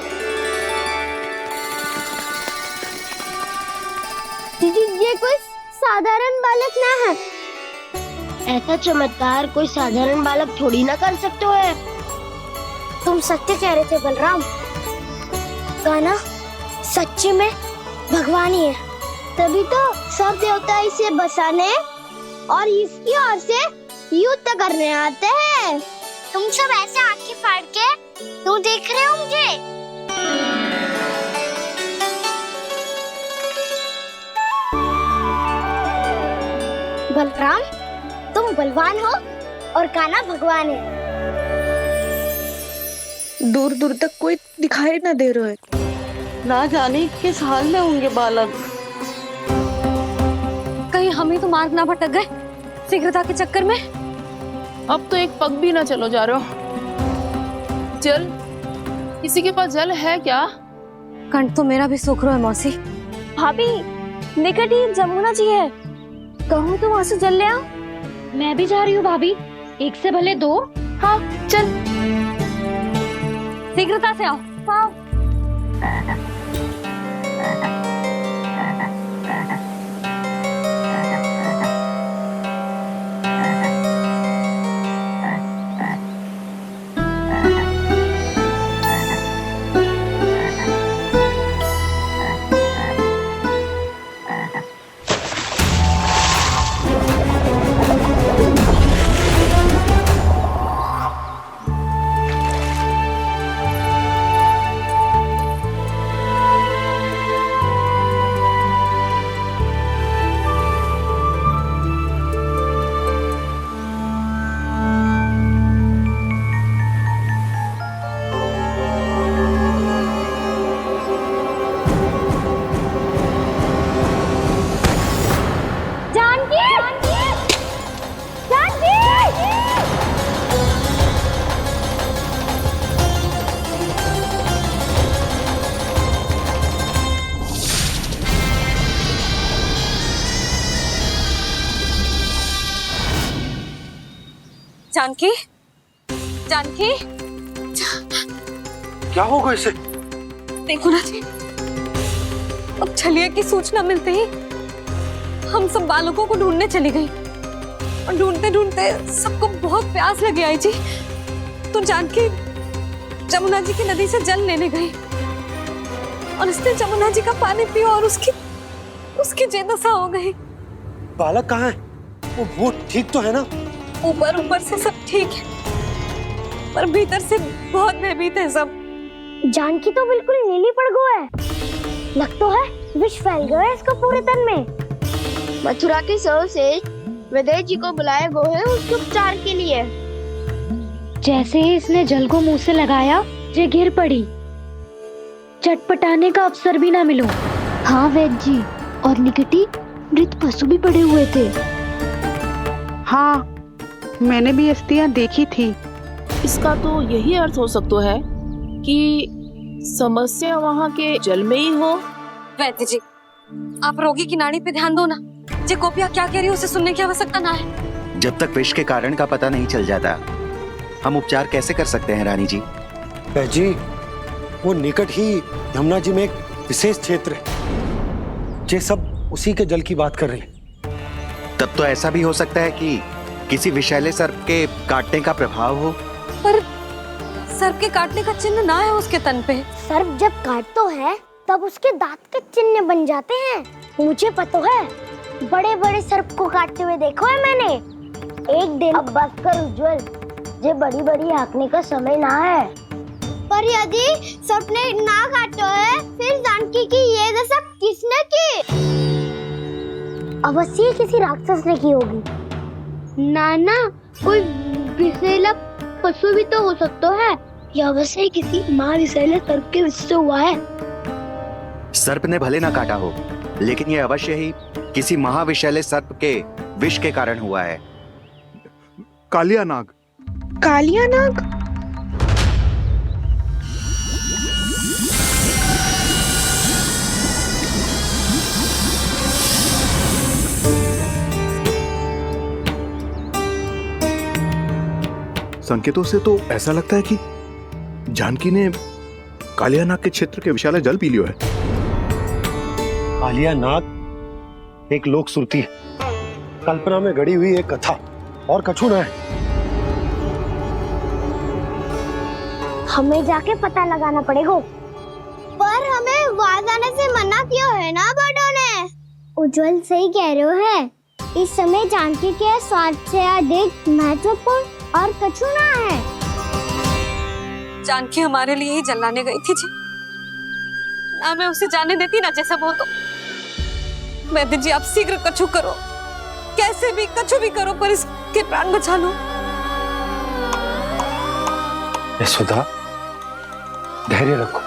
दीदी, ये कोई साधारण बालक ना है। ऐसा चमत्कार कोई साधारण बालक थोड़ी ना कर सकते है। तुम सत्य कह रहे थे बलराम। कान्हा सच्ची में भगवान ही है। तभी तो सब देवता इसे बसाने और इसकी ओर से युद्ध करने आते हैं। तुम सब ऐसे आंखें फाड़ के क्यों देख रहे हो मुझे? बलराम, तुम बलवान हो और कान्हा भगवान है। दूर दूर तक कोई दिखाई न दे रहा है। ना जाने किस हाल में होंगे बालक। कहीं हम ही तो मार्ग ना भटक गए शीघ्रता के चक्कर में। अब तो एक पग भी ना चलो जा रहे हो। जल, किसी के पास जल है क्या? कंठ तो मेरा भी सूख रहा है मौसी। भाभी, निकट ही जमुना जी है, कहूँ तो वहाँ से जल ले आओ। मैं भी जा रही हूँ भाभी, एक से भले दो। हाँ चल, शीघ्रता से आओ। हाँ। जानकी, जानकी, क्या होगा इसे? देखो ना जी, अब छलिया की सूचना मिलते ही हम सब बालकों को ढूंढने चली गई और ढूंढते ढूंढते सबको बहुत प्यास लगी आई जी। तो जानकी जमुना जी की नदी से जल लेने गई और उसने जमुना जी का पानी पिया और उसकी जेदशा हो गई। बालक कहाँ है? वो ठीक तो है ना? ऊपर से सब ठीक है, पर भीतर से बहुत भयभीत है सब। जानकी तो बिल्कुल नीली पड़ गया है। लग तो है विष फैल गया है इसको पूरे तन में। मथुरा के सर्वश्रेष्ठ विदेह जी को बुलाए गए हैं उसके उपचार के लिए। जैसे ही इसने जल को मुंह से लगाया, ये गिर पड़ी चटपटाने का अवसर भी ना मिलो। हाँ वैद्य जी, और निकटी मृत पशु भी पड़े हुए थे। हाँ, मैंने भी अस्थियां देखी थी। इसका तो यही अर्थ हो सकता है कि समस्या वहाँ के जल में ही हो। वैद्य जी, आप रोगी की नाड़ी पे ध्यान दो ना। जे गोपिया क्या कह रही है उसे सुनने की आवश्यकता ना है। जब तक विष के कारण का पता नहीं चल जाता, हम उपचार कैसे कर सकते हैं रानी जी? जी, वो निकट ही यमुना जी में एक विशेष क्षेत्र है, जे सब उसी के जल की बात कर रहे हैं। तब तो ऐसा भी हो सकता है कि किसी विषैले सर्प के काटने का प्रभाव हो। पर सर्प के काटने का चिन्ह ना है उसके तन पे। सर्प जब काटता है तब उसके दांत के चिन्ह बन जाते हैं। मुझे पता है, बड़े बड़े सर्प को काटते हुए देखो है मैंने। एक दिन अब बस कर उज्जवल, ये बड़ी बड़ी हाँकने का समय ना है। पर यदि सर्प ने ना काटा है, फिर जानकी की ये दशा किसने की? अवश्य किसी राक्षस ने की होगी। नाना, कोई विषैला पशु भी तो हो सकता है। यह अवश्य किसी महाविषैले सर्प के विष से हुआ है। सर्प ने भले ना काटा हो, लेकिन यह अवश्य ही किसी महाविषैले सर्प के विष के कारण हुआ है। कालिया नाग। कालिया नाग? संकेतों से तो ऐसा लगता है कि जानकी ने कालिया नाग के क्षेत्र के विशाल जल पी लियो है। कालिया नाग एक लोक श्रुति है, कल्पना में गढ़ी हुई एक कथा, और कछु ना है। हमें जाके पता लगाना पड़ेगा। पर हमें वहां जाने से मना किया है ना बड़ों ने। उज्जवल सही कह रहे हो है। इस समय जानकी के स्वार्थ से अधिक महत्वपूर्ण और कछु ना है। जानकी हमारे लिए ही जलाने गई थी जी। ना मैं उसे जाने देती ना जैसा वो तो। वैद्य जी, आप शीघ्र कछु करो, कैसे भी कछु भी करो, पर इसके प्राण बचा लो। यशोदा, धैर्य रखो,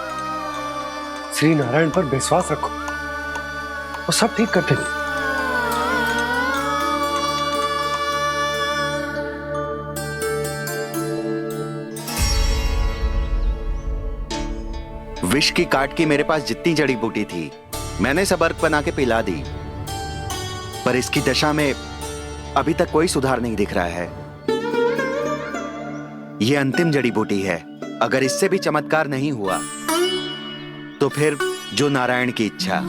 श्री नारायण पर विश्वास रखो, वो सब ठीक करते हैं। विष की काट की मेरे पास जितनी जड़ी बूटी थी, मैंने सब अर्क बना के पिला दी, पर इसकी दशा में अभी तक कोई सुधार नहीं दिख रहा है। यह अंतिम जड़ी बूटी है। अगर इससे भी चमत्कार नहीं हुआ तो फिर जो नारायण की इच्छा।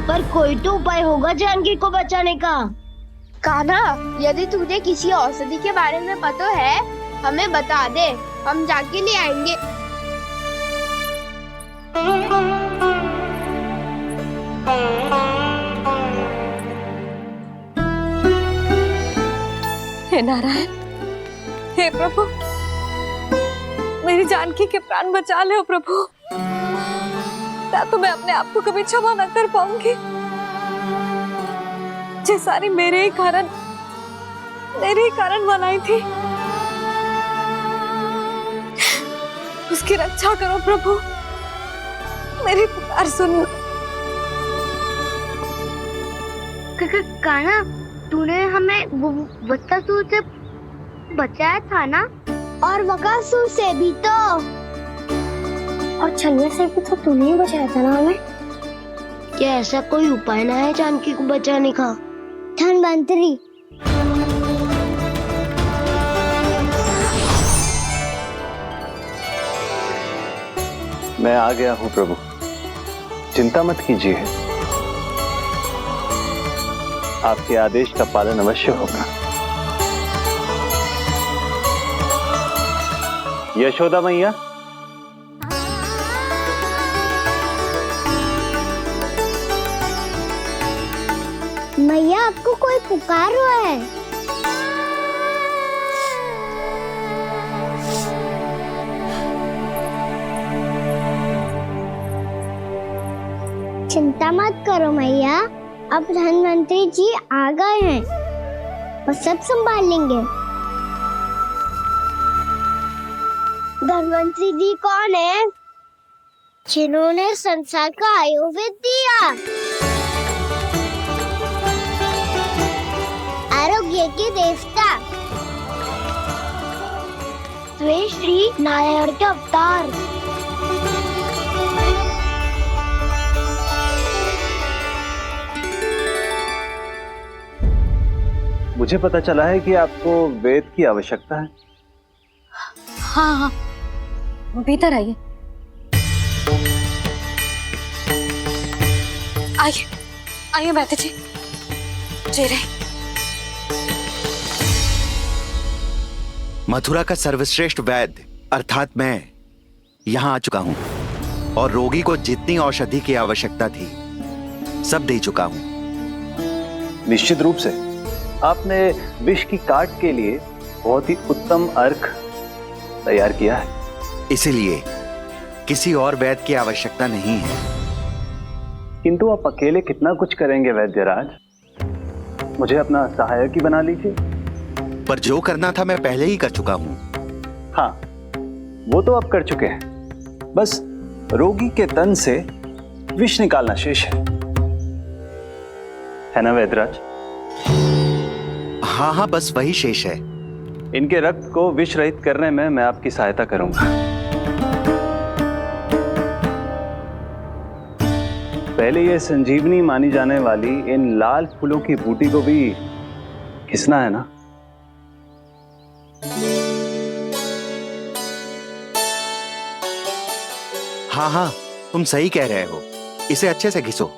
पर कोई तो उपाय होगा जानकी को बचाने का। कान्हा, यदि तुझे किसी औषधि के बारे में पता है, हमें बता दे, हम जाके ले आएंगे। हे नारायण, हे प्रभु, मेरी जानकी के प्राण बचा ले प्रभु। क्या तो मैं अपने आप को कभी क्षमा न कर पाऊंगी। ये सारी मेरे ही कारण बनाई थी। उसकी रक्षा करो प्रभु, मेरी पुकार सुनो। कान्हा, तूने हमें बकासुर से बचाया था ना? और बकासुर से भी तो, और छन्ने से भी तो तूने ही बचाया था ना हमें। क्या ऐसा कोई उपाय ना है जानकी को बचाने का? धन्वंतरी, मैं आ गया हूं प्रभु, चिंता मत कीजिए, आपके आदेश का पालन अवश्य होगा। यशोदा मैया, मैया आपको कोई पुकार रहा है। चिंता मत करो मैया, अब धन्वंतरी जी आ गए हैं, वो सब संभाल लेंगे। धन्वंतरी जी कौन है? जिन्होंने संसार का आयुर्वेद दिया, आरोग्य के देवता, वे श्री नारायण के अवतार। मुझे पता चला है कि आपको वेद की आवश्यकता है। हाँ हाँ, भीतर आइए। आइए आइए बैठे जी। जी रहे। मथुरा का सर्वश्रेष्ठ वैद्य अर्थात मैं यहाँ आ चुका हूँ और रोगी को जितनी औषधि की आवश्यकता थी सब दे चुका हूँ। निश्चित रूप से आपने विष की काट के लिए बहुत ही उत्तम अर्क तैयार किया है। इसीलिए किसी और वैद्य की आवश्यकता नहीं है। किंतु आप अकेले कितना कुछ करेंगे वैद्यराज? मुझे अपना सहायक ही बना लीजिए। पर जो करना था मैं पहले ही कर चुका हूँ। हाँ, वो तो आप कर चुके हैं। बस रोगी के तन से विष निकालना शेष है ना वैद्यराज? हाँ हाँ, बस वही शेष है। इनके रक्त को विष रहित करने में मैं आपकी सहायता करूंगा। पहले ये संजीवनी मानी जाने वाली इन लाल फूलों की बूटी को भी घिसना है ना? हाँ हाँ, तुम सही कह रहे हो। इसे अच्छे से घिसो।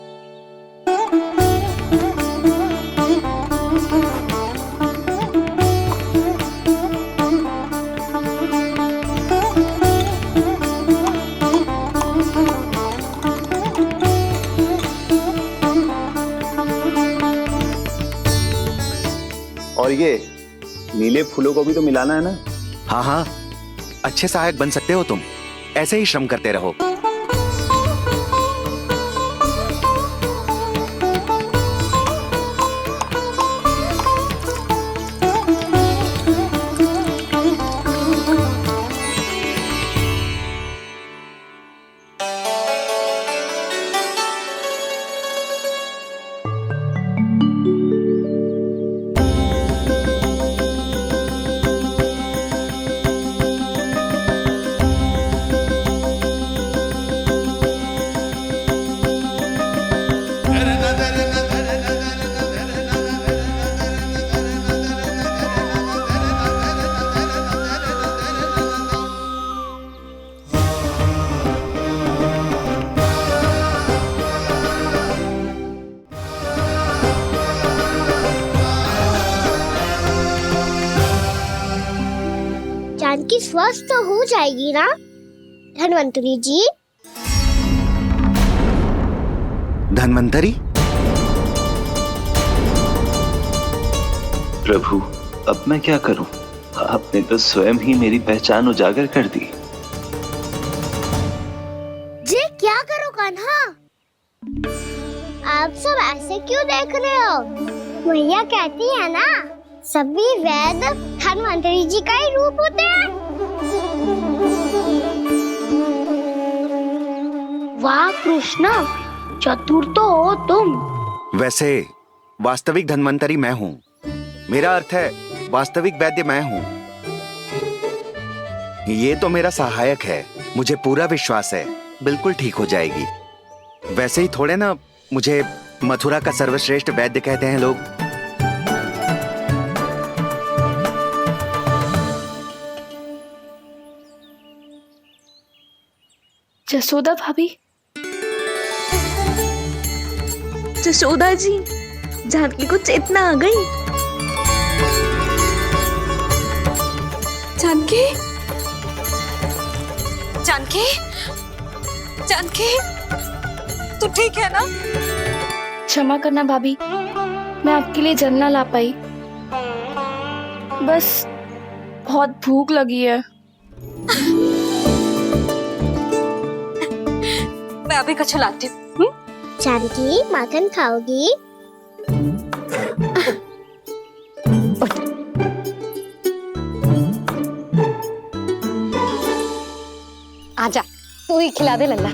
और ये नीले फूलों को भी तो मिलाना है ना? हाँ हाँ, अच्छे सहायक बन सकते हो तुम। ऐसे ही श्रम करते रहो। जानकी स्वस्थ हो जाएगी ना धन्वंतरी जी? धन्वंतरी? प्रभु, अब मैं क्या करूं? आपने तो स्वयं ही मेरी पहचान उजागर कर दी। जी क्या करो कान्हा? आप सब ऐसे क्यों देख रहे हो? मैया कहती है ना, सभी वैद्य धन्वंतरी जी का ही रूप होते हैं। वाह कृष्णा, चतुर तो हो तुम। वैसे वास्तविक धन्वंतरी मैं हूँ। मेरा अर्थ है वास्तविक वैद्य मैं हूँ। ये तो मेरा सहायक है। मुझे पूरा विश्वास है बिल्कुल ठीक हो जाएगी। वैसे ही थोड़े ना मुझे मथुरा का सर्वश्रेष्ठ वैद्य कहते हैं लोग। जसोदा भाभी। जसोदा जी, जानकी को चेतना आ गई। जानकी, जानकी, जानकी, तू ठीक है ना? क्षमा करना भाभी, मैं आपके लिए जल ना ला पाई। बस बहुत भूख लगी है। मैं अभी कुछ लाती हूँ। जानकी, माखन खाओगी? तू ही खिला दे लल्ला।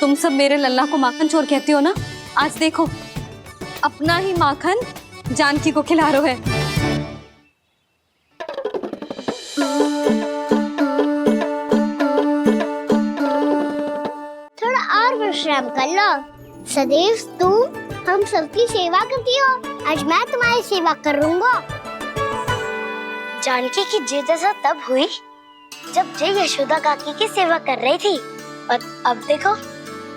तुम सब मेरे लल्ला को माखन चोर कहती हो ना, आज देखो अपना ही माखन जानकी को खिला रहे है। थोड़ा और विश्राम कर लो। सदैव तुम हम सबकी सेवा करती हो, आज मैं तुम्हारी सेवा करूंगा। जानकी की जिद तब हुई जब जय यशोदा काकी की सेवा कर रही थी, और अब देखो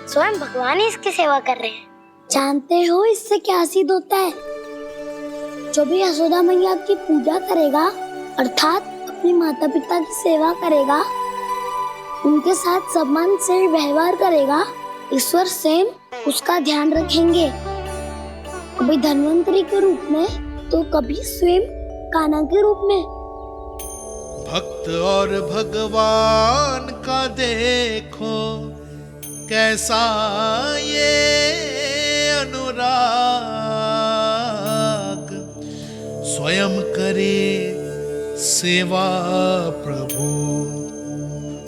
स्वयं भगवान ही इसकी सेवा कर रहे हैं। जानते हो इससे क्या सिद्ध होता है? जो भी यशोदा मैया की पूजा करेगा, अर्थात अपने माता पिता की सेवा करेगा, उनके साथ सम्मान से व्यवहार करेगा, ईश्वर स्वयं उसका ध्यान रखेंगे। कभी धन्वंतरी के रूप में तो कभी स्वयं कान्हा के रूप में। भक्त और भगवान का देखो कैसा ये अनुराग, स्वयं करे सेवा प्रभु,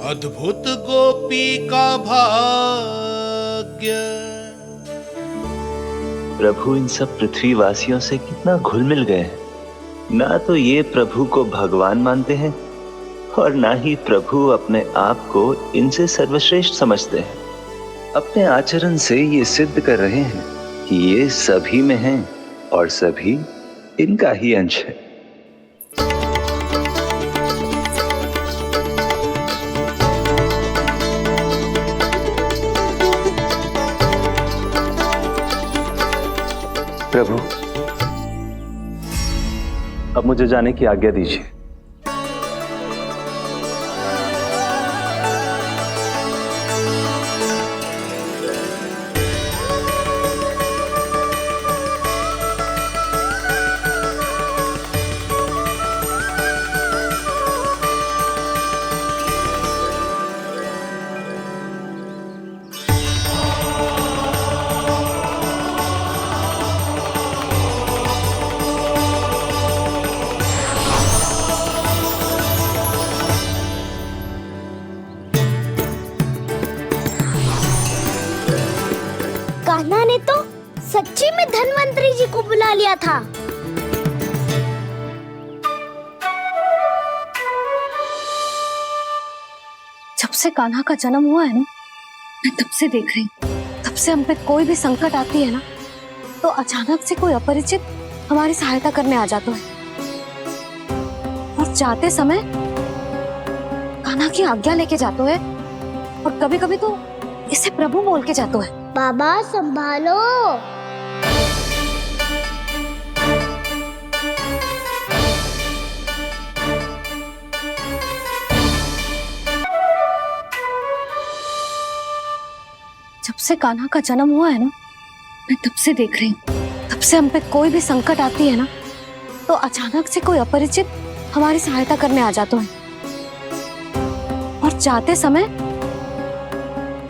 अद्भुत गोपी का भाग्य। प्रभु इन सब पृथ्वीवासियों से कितना घुल मिल गए हैं। ना तो ये प्रभु को भगवान मानते हैं और ना ही प्रभु अपने आप को इनसे सर्वश्रेष्ठ समझते हैं। अपने आचरण से ये सिद्ध कर रहे हैं कि ये सभी में हैं और सभी इनका ही अंश है। प्रभु, अब मुझे जाने की आज्ञा दीजिए। कान्हा ने तो सच्ची में धन्वंतरी जी को बुला लिया था। जब से कान्हा का जन्म हुआ है ना, मैं तब से देख रही हूँ, तब से हम पे कोई भी संकट आती है ना, तो अचानक से कोई अपरिचित हमारी सहायता करने आ जाता है, और जाते समय कान्हा की आज्ञा लेके जाते है, और कभी कभी तो इसे प्रभु बोल के जाते है। बाबा संभालो। जब से कान्हा का जन्म हुआ है ना, मैं तब से देख रही हूँ, तब से हम पे कोई भी संकट आती है ना, तो अचानक से कोई अपरिचित हमारी सहायता करने आ जाते हैं, और जाते समय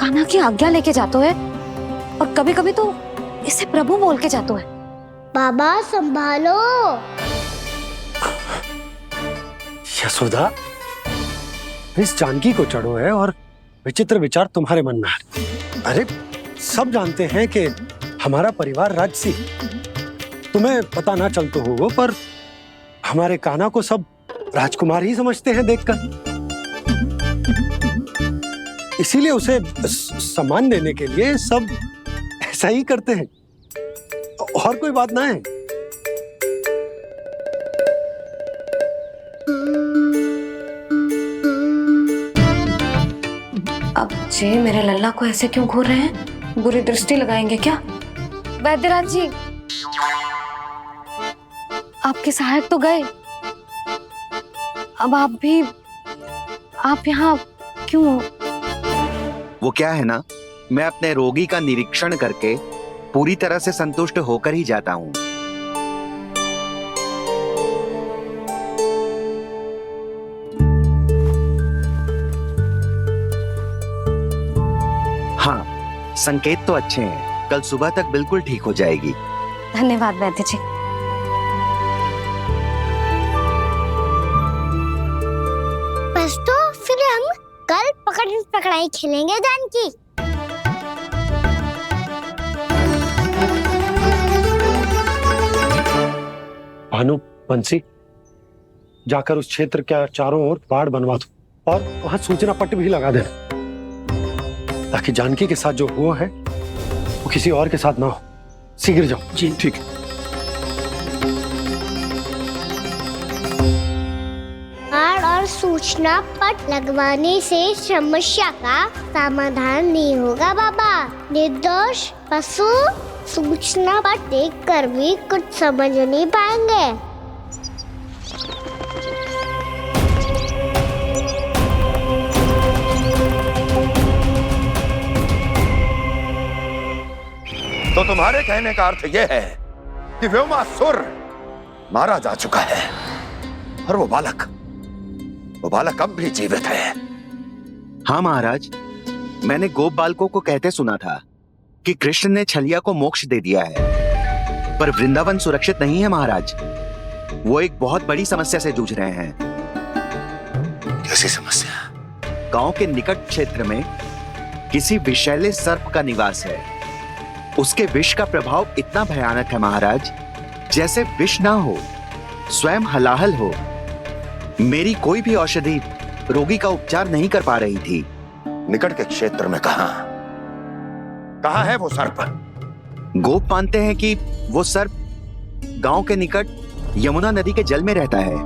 कान्हा की आज्ञा लेके जाते हैं, और कभी कभी तो इसे प्रभु बोल के जाते हैं। बाबा संभालो। यशोदा, इस जानकी को चढ़ो है और विचित्र विचार तुम्हारे मन में है। अरे सब जानते हैं कि हमारा परिवार राजसी, तुम्हें पता ना चलता होगा, पर हमारे कान्हा को सब राजकुमार ही समझते हैं देखकर। इसीलिए उसे सम्मान देने के लिए सब ऐसा ही करते हैं, और कोई बात ना है। अब जे मेरे लल्ला को ऐसे क्यों घूर रहे हैं? बुरी दृष्टि लगाएंगे क्या? वैद्यराज जी, आपके सहायक तो गए, अब आप यहाँ क्यों? वो क्या है ना, मैं अपने रोगी का निरीक्षण करके पूरी तरह से संतुष्ट होकर ही जाता हूँ। हाँ, संकेत तो अच्छे हैं। कल सुबह तक बिल्कुल ठीक हो जाएगी। धन्यवाद वैद्य जी। बस तो फिर हम कल पकड़ पकड़ाई खेलेंगे जानकी। भानु, बंसी, जाकर उस क्षेत्र के चारों ओर बाड़ बनवा दो और वहां सूचना पट्ट भी लगा देना, ताकि जानकी के साथ जो हुआ है वो किसी और के साथ ना हो। शीघ्र जाओ। जी ठीक है। बाड़ और सूचना पट लगवाने से समस्या का समाधान नहीं होगा बाबा। निर्दोष पशु सूचना पट देखकर भी कुछ समझ नहीं पाएंगे। तो तुम्हारे कहने का अर्थ यह है कि व्योमासुर मारा जा चुका है और वो बालक अब भी जीवित है। हाँ महाराज, मैंने गोप बालकों को कहते सुना था कि कृष्ण ने छलिया को मोक्ष दे दिया है, पर वृंदावन सुरक्षित नहीं है महाराज। वो एक बहुत बड़ी समस्या से जूझ रहे हैं। कैसी समस्या? गांव के निकट क्षेत्र में किसी विषैले सर्प का निवास है। उसके विष का प्रभाव इतना भयानक है महाराज, जैसे विष ना हो, स्वयं हलाहल हो। मेरी कोई भी औषधि रोगी का उपचार नहीं कर पा रही थी। निकट के क्षेत्र में कहां है वो सर्प? गोप मानते हैं कि वो सर्प गांव के निकट यमुना नदी के जल में रहता है।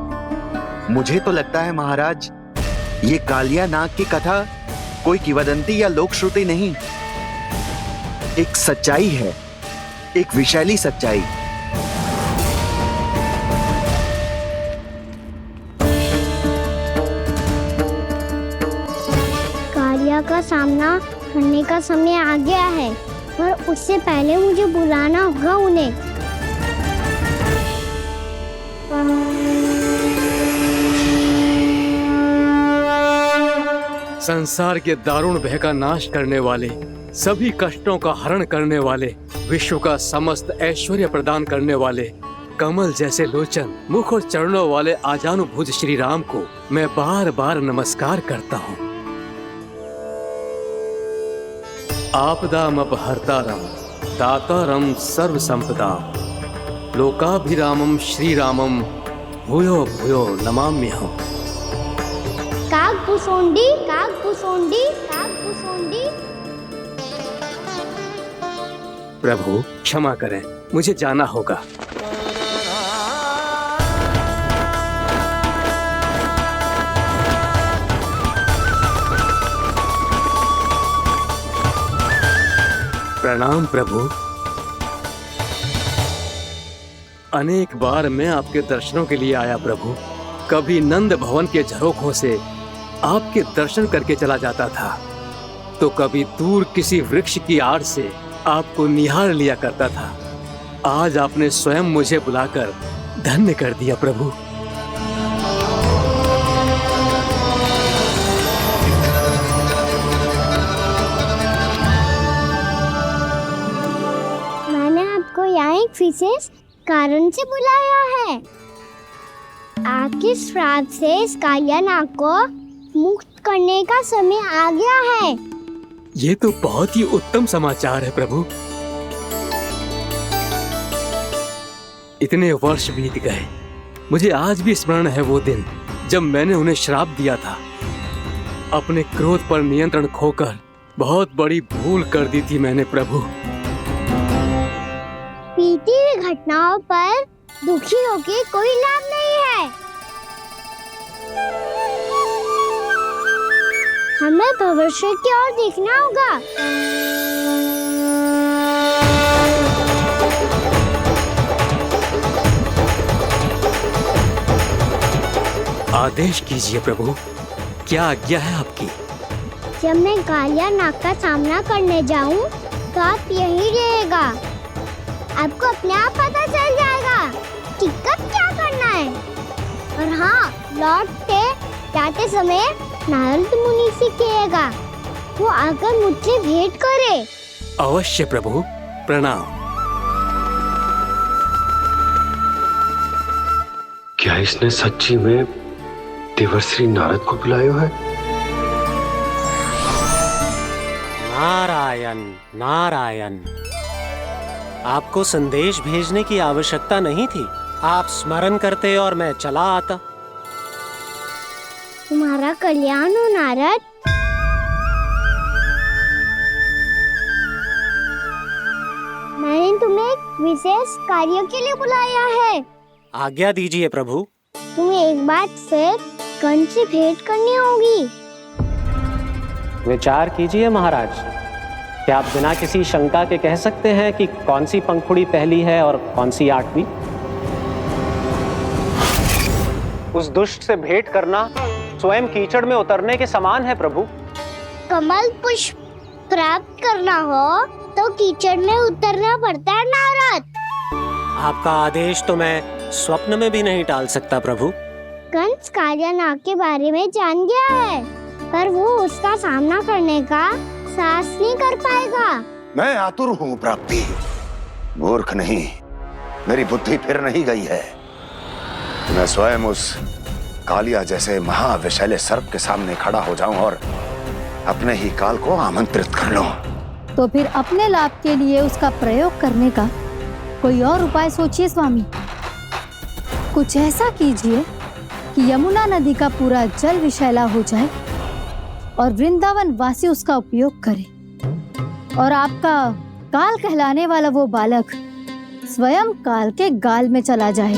मुझे तो लगता है महाराज, ये कालिया नाग की कथा कोई किंवदंती या लोक श्रुति नहीं, एक सच्चाई है, एक विषैली सच्चाई। कालिया का सामना करने का समय आ गया है, पर उससे पहले मुझे बुलाना होगा उन्हें। संसार के दारुण भय का नाश करने वाले, सभी कष्टों का हरण करने वाले, विश्व का समस्त ऐश्वर्य प्रदान करने वाले, कमल जैसे लोचन, मुख और चरणों वाले आजानुभुज श्री राम को मैं बार बार नमस्कार करता हूँ। आपदामपहर्तारं दातारं सर्व संपदाम लोकाभिरामं श्री रामम भूयो भूयो नमाम्यहम्। कागभूषोंडी कागभूषोंडी कागभूषोंडी। प्रभु क्षमा करें, मुझे जाना होगा। प्रणाम प्रभु। अनेक बार मैं आपके दर्शनों के लिए आया प्रभु। कभी नंद भवन के झरोखों से आपके दर्शन करके चला जाता था, तो कभी दूर किसी वृक्ष की आड़ से आपको निहार लिया करता था। आज आपने स्वयं मुझे बुलाकर धन्य कर दिया प्रभु। मैंने आपको यहाँ एक विशेष कारण से बुलाया है। आपके श्राप से इस कालिया नाग को मुक्त करने का समय आ गया है। ये तो बहुत ही उत्तम समाचार है प्रभु। इतने वर्ष बीत गए, मुझे आज भी स्मरण है वो दिन जब मैंने उन्हें श्राप दिया था। अपने क्रोध पर नियंत्रण खोकर बहुत बड़ी भूल कर दी थी मैंने प्रभु। बीती हुई घटनाओं पर दुखी होके कोई लाभ नहीं है। हमें भविष्य की ओर देखना होगा। आदेश कीजिए प्रभु, क्या आज्ञा है आपकी? जब मैं कालिया नाग का सामना करने जाऊं, तो आप यहीं रहिएगा। आपको अपने आप पता चल जाएगा कि कब क्या करना है। और हाँ, लौटते जाते समय नारद मुनि से कहिएगा वो आकर मुझसे भेंट करे। अवश्य प्रभु, प्रणाम। क्या इसने सच्ची में देवर्षि नारद को बुलाया है? नारायण नारायण, आपको संदेश भेजने की आवश्यकता नहीं थी। आप स्मरण करते और मैं चला आता। तुम्हारा कल्याण हो नारद। मैंने तुम्हें एक विशेष कार्य के लिए बुलाया है। आज्ञा दीजिए प्रभु। तुम्हें एक बार फिर कंस से भेंट करनी होगी। विचार कीजिए महाराज, क्या आप बिना किसी शंका के कह सकते हैं कि कौन सी पंखुड़ी पहली है और कौन सी 8वीं? उस दुष्ट से भेंट करना स्वयं कीचड़ में उतरने के समान है प्रभु। कमल पुष्प प्राप्त करना हो तो कीचड़ में उतरना पड़ता है नारद। आपका आदेश तो मैं स्वप्न में भी नहीं टाल सकता प्रभु। कंस कालियानाग के बारे में जान गया है, पर वो उसका सामना करने का साहस नहीं कर पाएगा। मैं आतुर हूँ प्राप्ति, मूर्ख नहीं। मेरी बुद्धि फिर नहीं गई है। मैं स्वयं उस कालिया जैसे महाविषैले सर्प के सामने खड़ा हो जाऊं और अपने ही काल को आमंत्रित कर लूं। तो फिर अपने लाभ के लिए उसका प्रयोग करने का कोई और उपाय सोचिए स्वामी। कुछ ऐसा कीजिए कि यमुना नदी का पूरा जल विषैला हो जाए और वृंदावन वासी उसका उपयोग करे, और आपका काल कहलाने वाला वो बालक स्वयं काल के गाल में चला जाए।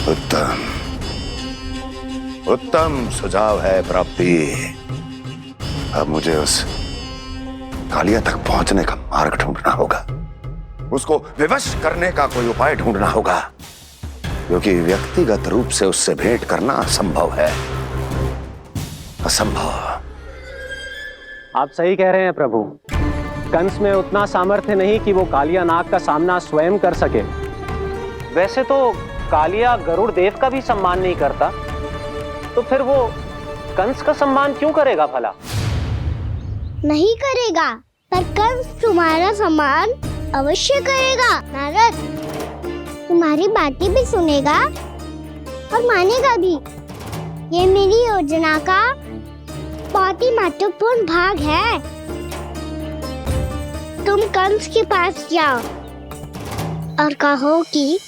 उत्तम उत्तम सुझाव है प्राप्ति। अब मुझे उस कालिया तक पहुंचने का मार्ग ढूंढना होगा। उसको विवश करने का कोई उपाय ढूंढना होगा, क्योंकि व्यक्तिगत रूप से उससे भेंट करना असंभव है। असंभव। आप सही कह रहे हैं प्रभु। कंस में उतना सामर्थ्य नहीं कि वो कालिया नाग का सामना स्वयं कर सके। वैसे तो कालिया गरुड़ देव का भी सम्मान नहीं करता, तो फिर वो कंस का सम्मान क्यों करेगा भला? नहीं करेगा, पर कंस तुम्हारा सम्मान अवश्य करेगा नारद। तुम्हारी बातें भी सुनेगा और मानेगा भी। ये मेरी योजना का बहुत ही महत्वपूर्ण भाग है। तुम कंस के पास जाओ और कहो कि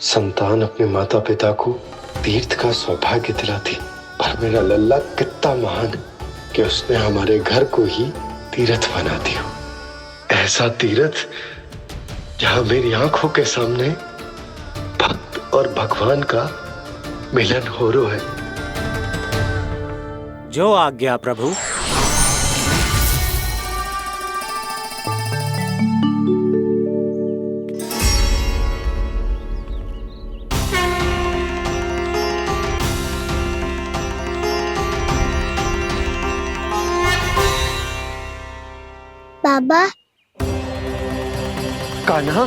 संतान अपने माता पिता को तीर्थ का सौभाग्य दिलाती, पर मेरा लल्ला कितना महान कि उसने हमारे घर को ही तीर्थ बना दिया। ऐसा तीर्थ जहां मेरी आंखों के सामने भक्त और भगवान का मिलन हो रहा है। जो आज्ञा प्रभु। बाबा। कान्हा,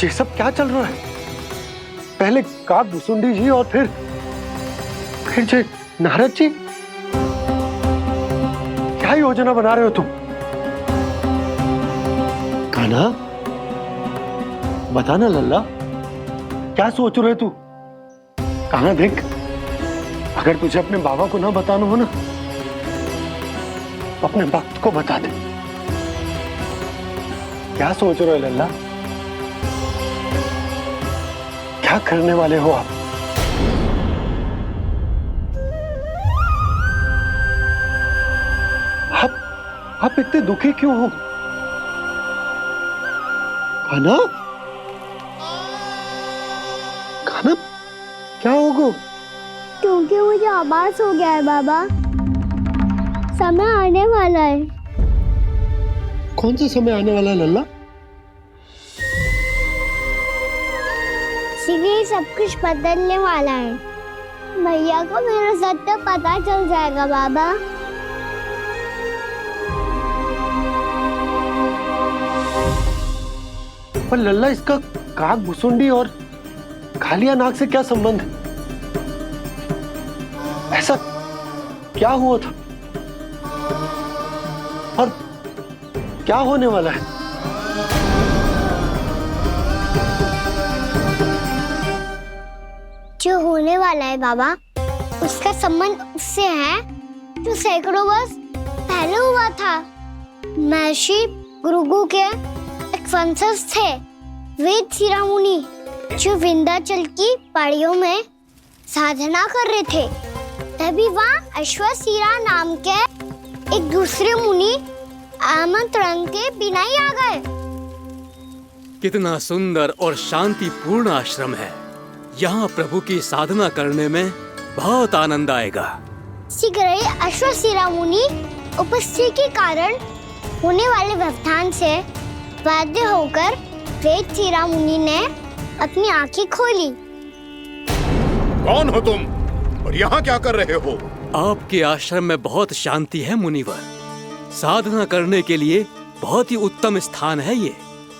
ये सब क्या चल रहा है? पहले काक भुसुंडी जी और फिर जे नारद जी। क्या योजना बना रहे हो तुम? कान्हा, बताना लल्ला, क्या सोच रहे तू? कान्हा देख, अगर तुझे अपने बाबा को ना बताना हो ना, अपने भक्त को बता दे। क्या सोच रहे हो लल्ला? क्या करने वाले हो आप? आप इतने दुखी क्यों हो? कान्हा, कान्हा, क्या होगा? क्योंकि मुझे आभास हो गया है बाबा, समय आने वाला है। कौन सा समय आने वाला है लल्ला? शीघ्र सब कुछ बदलने वाला है। भैया को मेरा सत्य पता चल जाएगा बाबा। पर लल्ला, इसका काक भुसुंडी और कालिया नाग से क्या संबंध है? ऐसा क्या हुआ था और क्या होने वाला है? जो होने वाला है बाबा, उसका संबंध उससे है जो सैकड़ों वर्ष पहले हुआ था। महर्षि भृगु के एक वंशज थे वेदशिरा मुनि, जो विंध्याचल की पहाड़ियों में साधना कर रहे थे। तभी वहाँ अश्वशिरा नाम के एक दूसरे मुनि आमंत्रण के बिना ही आ गए। कितना सुंदर और शांतिपूर्ण आश्रम है। यहाँ प्रभु की साधना करने में बहुत आनंद आएगा। शीघ्र ही अश्वशिरा मुनि उपस्थिति के कारण होने वाले व्यवधान से बाध्य होकर वेदशिरा मुनि ने अपनी आंखें खोली। कौन हो तुम और यहाँ क्या कर रहे हो? आपके आश्रम में बहुत शांति है मुनिवर। साधना करने के लिए बहुत ही उत्तम स्थान है ये।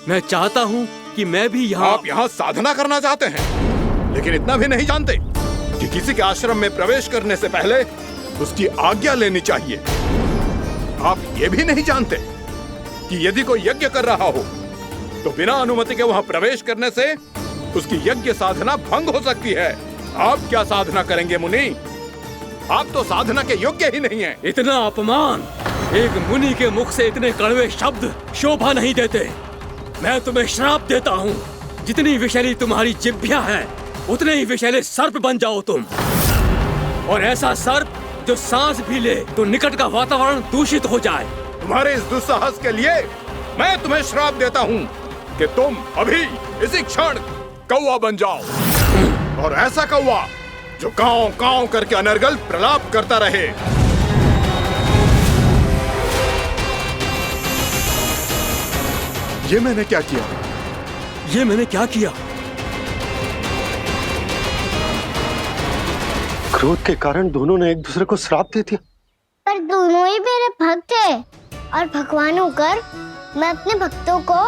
मैं चाहता हूँ कि मैं भी यहाँ। आप यहाँ साधना करना चाहते हैं, लेकिन इतना भी नहीं जानते कि किसी के आश्रम में प्रवेश करने से पहले उसकी आज्ञा लेनी चाहिए। आप ये भी नहीं जानते कि यदि कोई यज्ञ कर रहा हो तो बिना अनुमति के वहाँ प्रवेश करने से उसकी यज्ञ साधना भंग हो सकती है। आप क्या साधना करेंगे मुनि? आप तो साधना के योग्य ही नहीं हैं। इतना अपमान! एक मुनि के मुख से इतने कड़वे शब्द शोभा नहीं देते। मैं तुम्हें श्राप देता हूँ, जितनी विषैली तुम्हारी जिह्वा है उतने ही विषैले सर्प बन जाओ तुम। और ऐसा सर्प जो सांस भी ले तो निकट का वातावरण दूषित हो जाए। तुम्हारे इस दुस्साहस के लिए मैं तुम्हें श्राप देता हूँ कि तुम अभी इसी क्षण कौवा बन जाओ, और ऐसा कौवा जो कांव कांव करके अनर्गल प्रलाप करता रहे। ये मैंने क्या किया? ये मैंने क्या किया? क्रोध के कारण दोनों ने एक दूसरे को श्राप दे दिया। पर दोनों ही मेरे भक्त थे, और भगवान होकर मैं अपने भक्तों को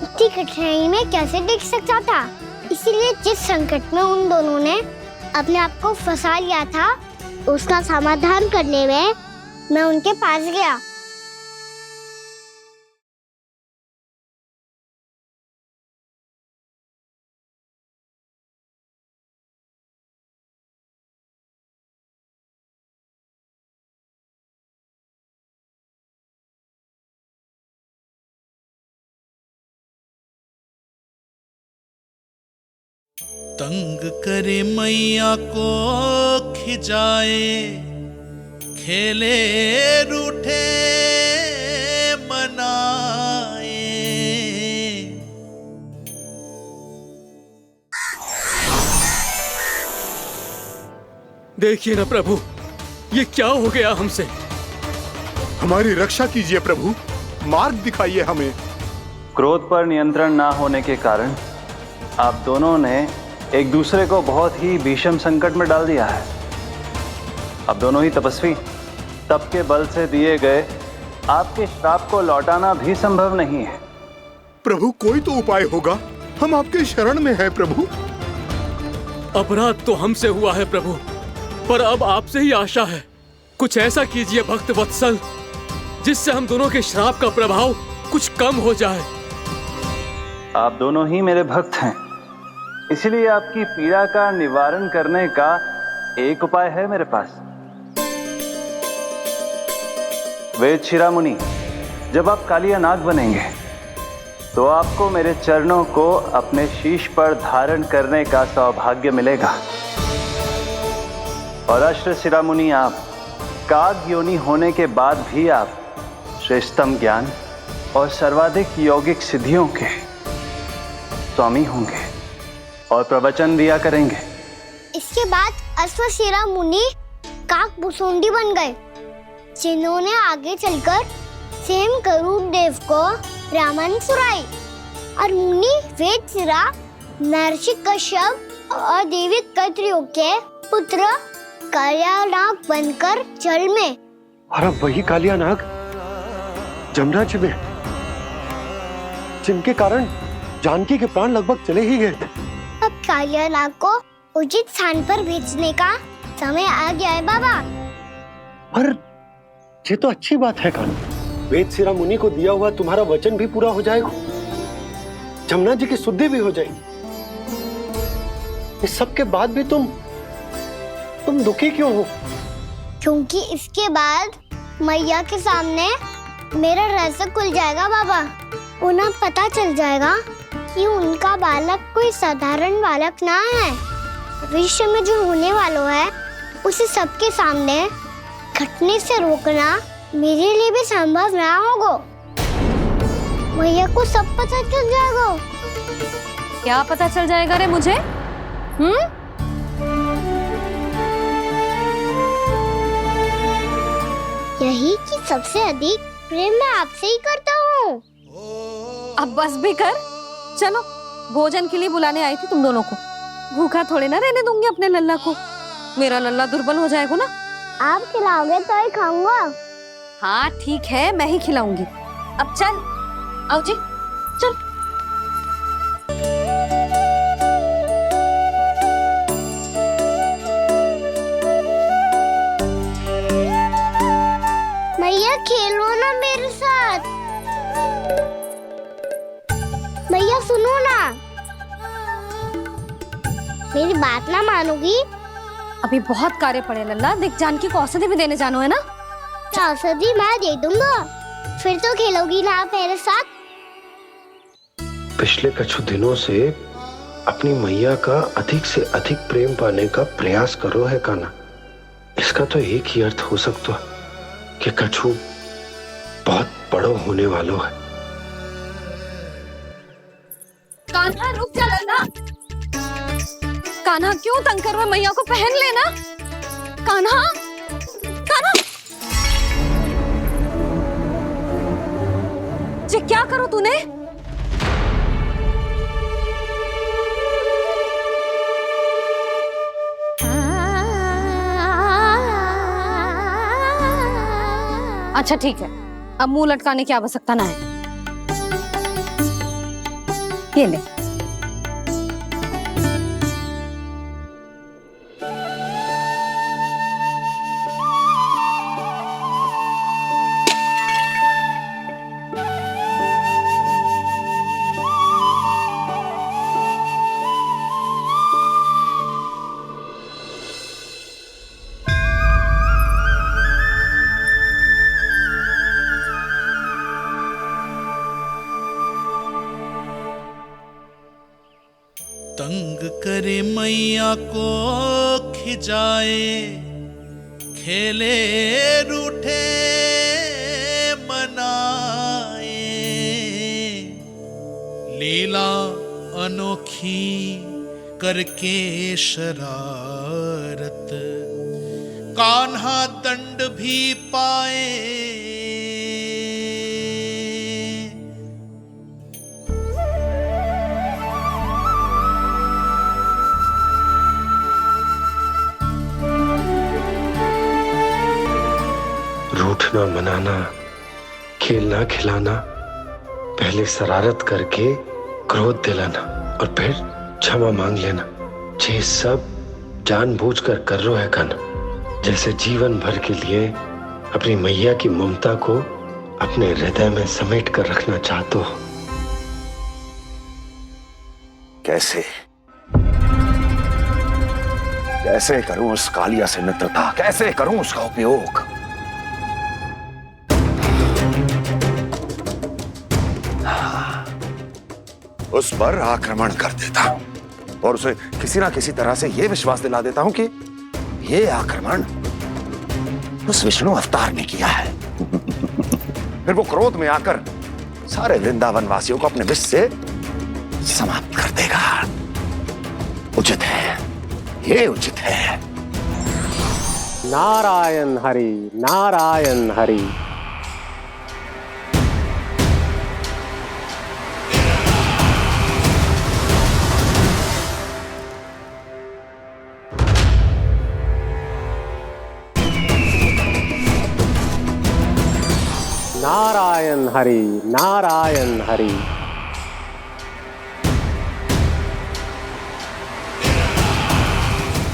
इतनी कठिनाई में कैसे देख सकता था। इसीलिए जिस संकट में उन दोनों ने अपने आप को फंसा लिया था, उसका समाधान करने में मैं उनके पास गया। तंग करे मैया को खिजाए, खेले रूठे मनाए। देखिए ना प्रभु, ये क्या हो गया हमसे? हमारी रक्षा कीजिए प्रभु, मार्ग दिखाइए हमें। क्रोध पर नियंत्रण ना होने के कारण आप दोनों ने एक दूसरे को बहुत ही भीषण संकट में डाल दिया है। अब दोनों ही तपस्वी, तप के बल से दिए गए आपके श्राप को लौटाना भी संभव नहीं है। प्रभु कोई तो उपाय होगा, हम आपके शरण में हैं प्रभु। अपराध तो हमसे हुआ है प्रभु, पर अब आपसे ही आशा है। कुछ ऐसा कीजिए भक्त वत्सल, जिससे हम दोनों के श्राप का प्रभाव कुछ कम हो जाए। आप दोनों ही मेरे भक्त हैं, इसलिए आपकी पीड़ा का निवारण करने का एक उपाय है मेरे पास। वेदशिरा मुनि, जब आप कालिया नाग बनेंगे तो आपको मेरे चरणों को अपने शीश पर धारण करने का सौभाग्य मिलेगा। और अश्वशिरा मुनि, आप काग योनि होने के बाद भी आप श्रेष्ठतम ज्ञान और सर्वाधिक यौगिक सिद्धियों के स्वामी होंगे और प्रवचन दिया करेंगे। इसके बाद अश्वशिरा मुनि काक भुसुंडी बन गए, जिन्होंने आगे चलकर स्वयं गरुड़ देव को रामायण सुनाई। और मुनि वेदशिरा महर्षि कश्यप और देवी कैत्रियों के पुत्र कालिया नाग बनकर जल में। और अब वही कालिया नाग जमुना जी में, जिनके कारण जानकी के प्राण लगभग चले ही गए थे। अब कालिया नाग को उचित स्थान पर भेजने का समय आ गया है बाबा। पर ये तो अच्छी बात है कान्हा, वेद सिरा मुनि को दिया हुआ तुम्हारा वचन भी पूरा हो जाएगा, जमुना जी की शुद्धि भी हो जाएगी। इस सब के बाद भी तुम दुखी क्यों हो? क्योंकि इसके बाद मैया के सामने मेरा रहस्य खुल जाएगा बाबा। उन्हें पता चल जाएगा कि उनका बालक कोई साधारण बालक ना है। भविष्य में जो होने वाला है उसे सबके सामने घटने से रोकना मेरे लिए भी संभव ना होगा। मैया को सब पता चल जाएगा। क्या पता चल जाएगा रे मुझे? यही कि सबसे अधिक प्रेम मैं आपसे ही करता हूँ। अब बस भी कर, चलो भोजन के लिए बुलाने आई थी तुम दोनों को। भूखा थोड़े ना रहने दूंगी अपने लल्ला को, मेरा लल्ला दुर्बल हो जाएगा ना। आप खिलाओगे तो ही खाऊंगा। हाँ ठीक है, मैं ही खिलाऊंगी। अब चल, आओ जी चल। मैया खेलो ना मेरे साथ। मैया सुनो ना, मेरी बात ना मानोगी? अभी बहुत कार्य पड़े लल्ला, देख जानकी को औषधि भी देने जानो है ना। औषधि मैं दे दूंगा, फिर तो खेलोगी ना आप मेरे साथ? पिछले कुछ दिनों से अपनी मैया का अधिक से अधिक प्रेम पाने का प्रयास करो है कान्हा। इसका तो एक ही अर्थ हो सकता है कि कछु बहुत बड़ो होने वालो है। कान्हा रुक जा लल्ला। कान्हा क्यों तंग कर रहा है? मैया को पहन लेना। कान्हा, कान्हा, ये क्या करो तूने? अच्छा ठीक है, अब मुंह लटकाने की आवश्यकता ना है। ये ले। तंग करे मैया को खिजाए, खेले रूठे मनाए, लीला अनोखी करके शरारत, कान्हा दंड भी पाए। रूठना मनाना, खेलना खिलाना, पहले शरारत करके क्रोध दिलाना और फिर क्षमा मांग लेना, ये सब जानबूझकर कर रहे है कान्हा। जैसे जीवन भर के लिए अपनी मैया की ममता को अपने हृदय में समेट कर रखना चाहते हो। कैसे कैसे करूं उस कालिया से मित्रता, कैसे करूं उसका उपयोग? उस पर आक्रमण कर देता हूं और उसे किसी ना किसी तरह से यह विश्वास दिला देता हूं कि यह आक्रमण उस विष्णु अवतार ने किया है। फिर वो क्रोध में आकर सारे वृंदावन वासियों को अपने विष से समाप्त कर देगा। उचित है, ये उचित है। नारायण हरि, नारायण हरि। नारायण हरि, नारायण हरि।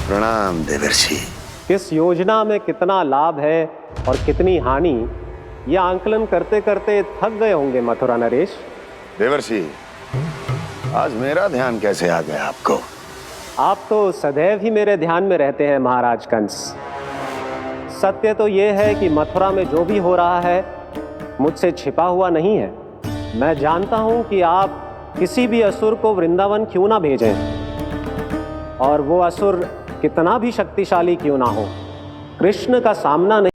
प्रणाम देवर्षि। किस योजना में कितना लाभ है और कितनी हानि, यह आंकलन करते करते थक गए होंगे मथुरा नरेश। देवर्षि, आज मेरा ध्यान कैसे आ गया आपको? आप तो सदैव ही मेरे ध्यान में रहते हैं महाराज कंस। सत्य तो यह है कि मथुरा में जो भी हो रहा है मुझसे छिपा हुआ नहीं है। मैं जानता हूं कि आप किसी भी असुर को वृंदावन क्यों ना भेजें, और वो असुर कितना भी शक्तिशाली क्यों ना हो, कृष्ण का सामना नहीं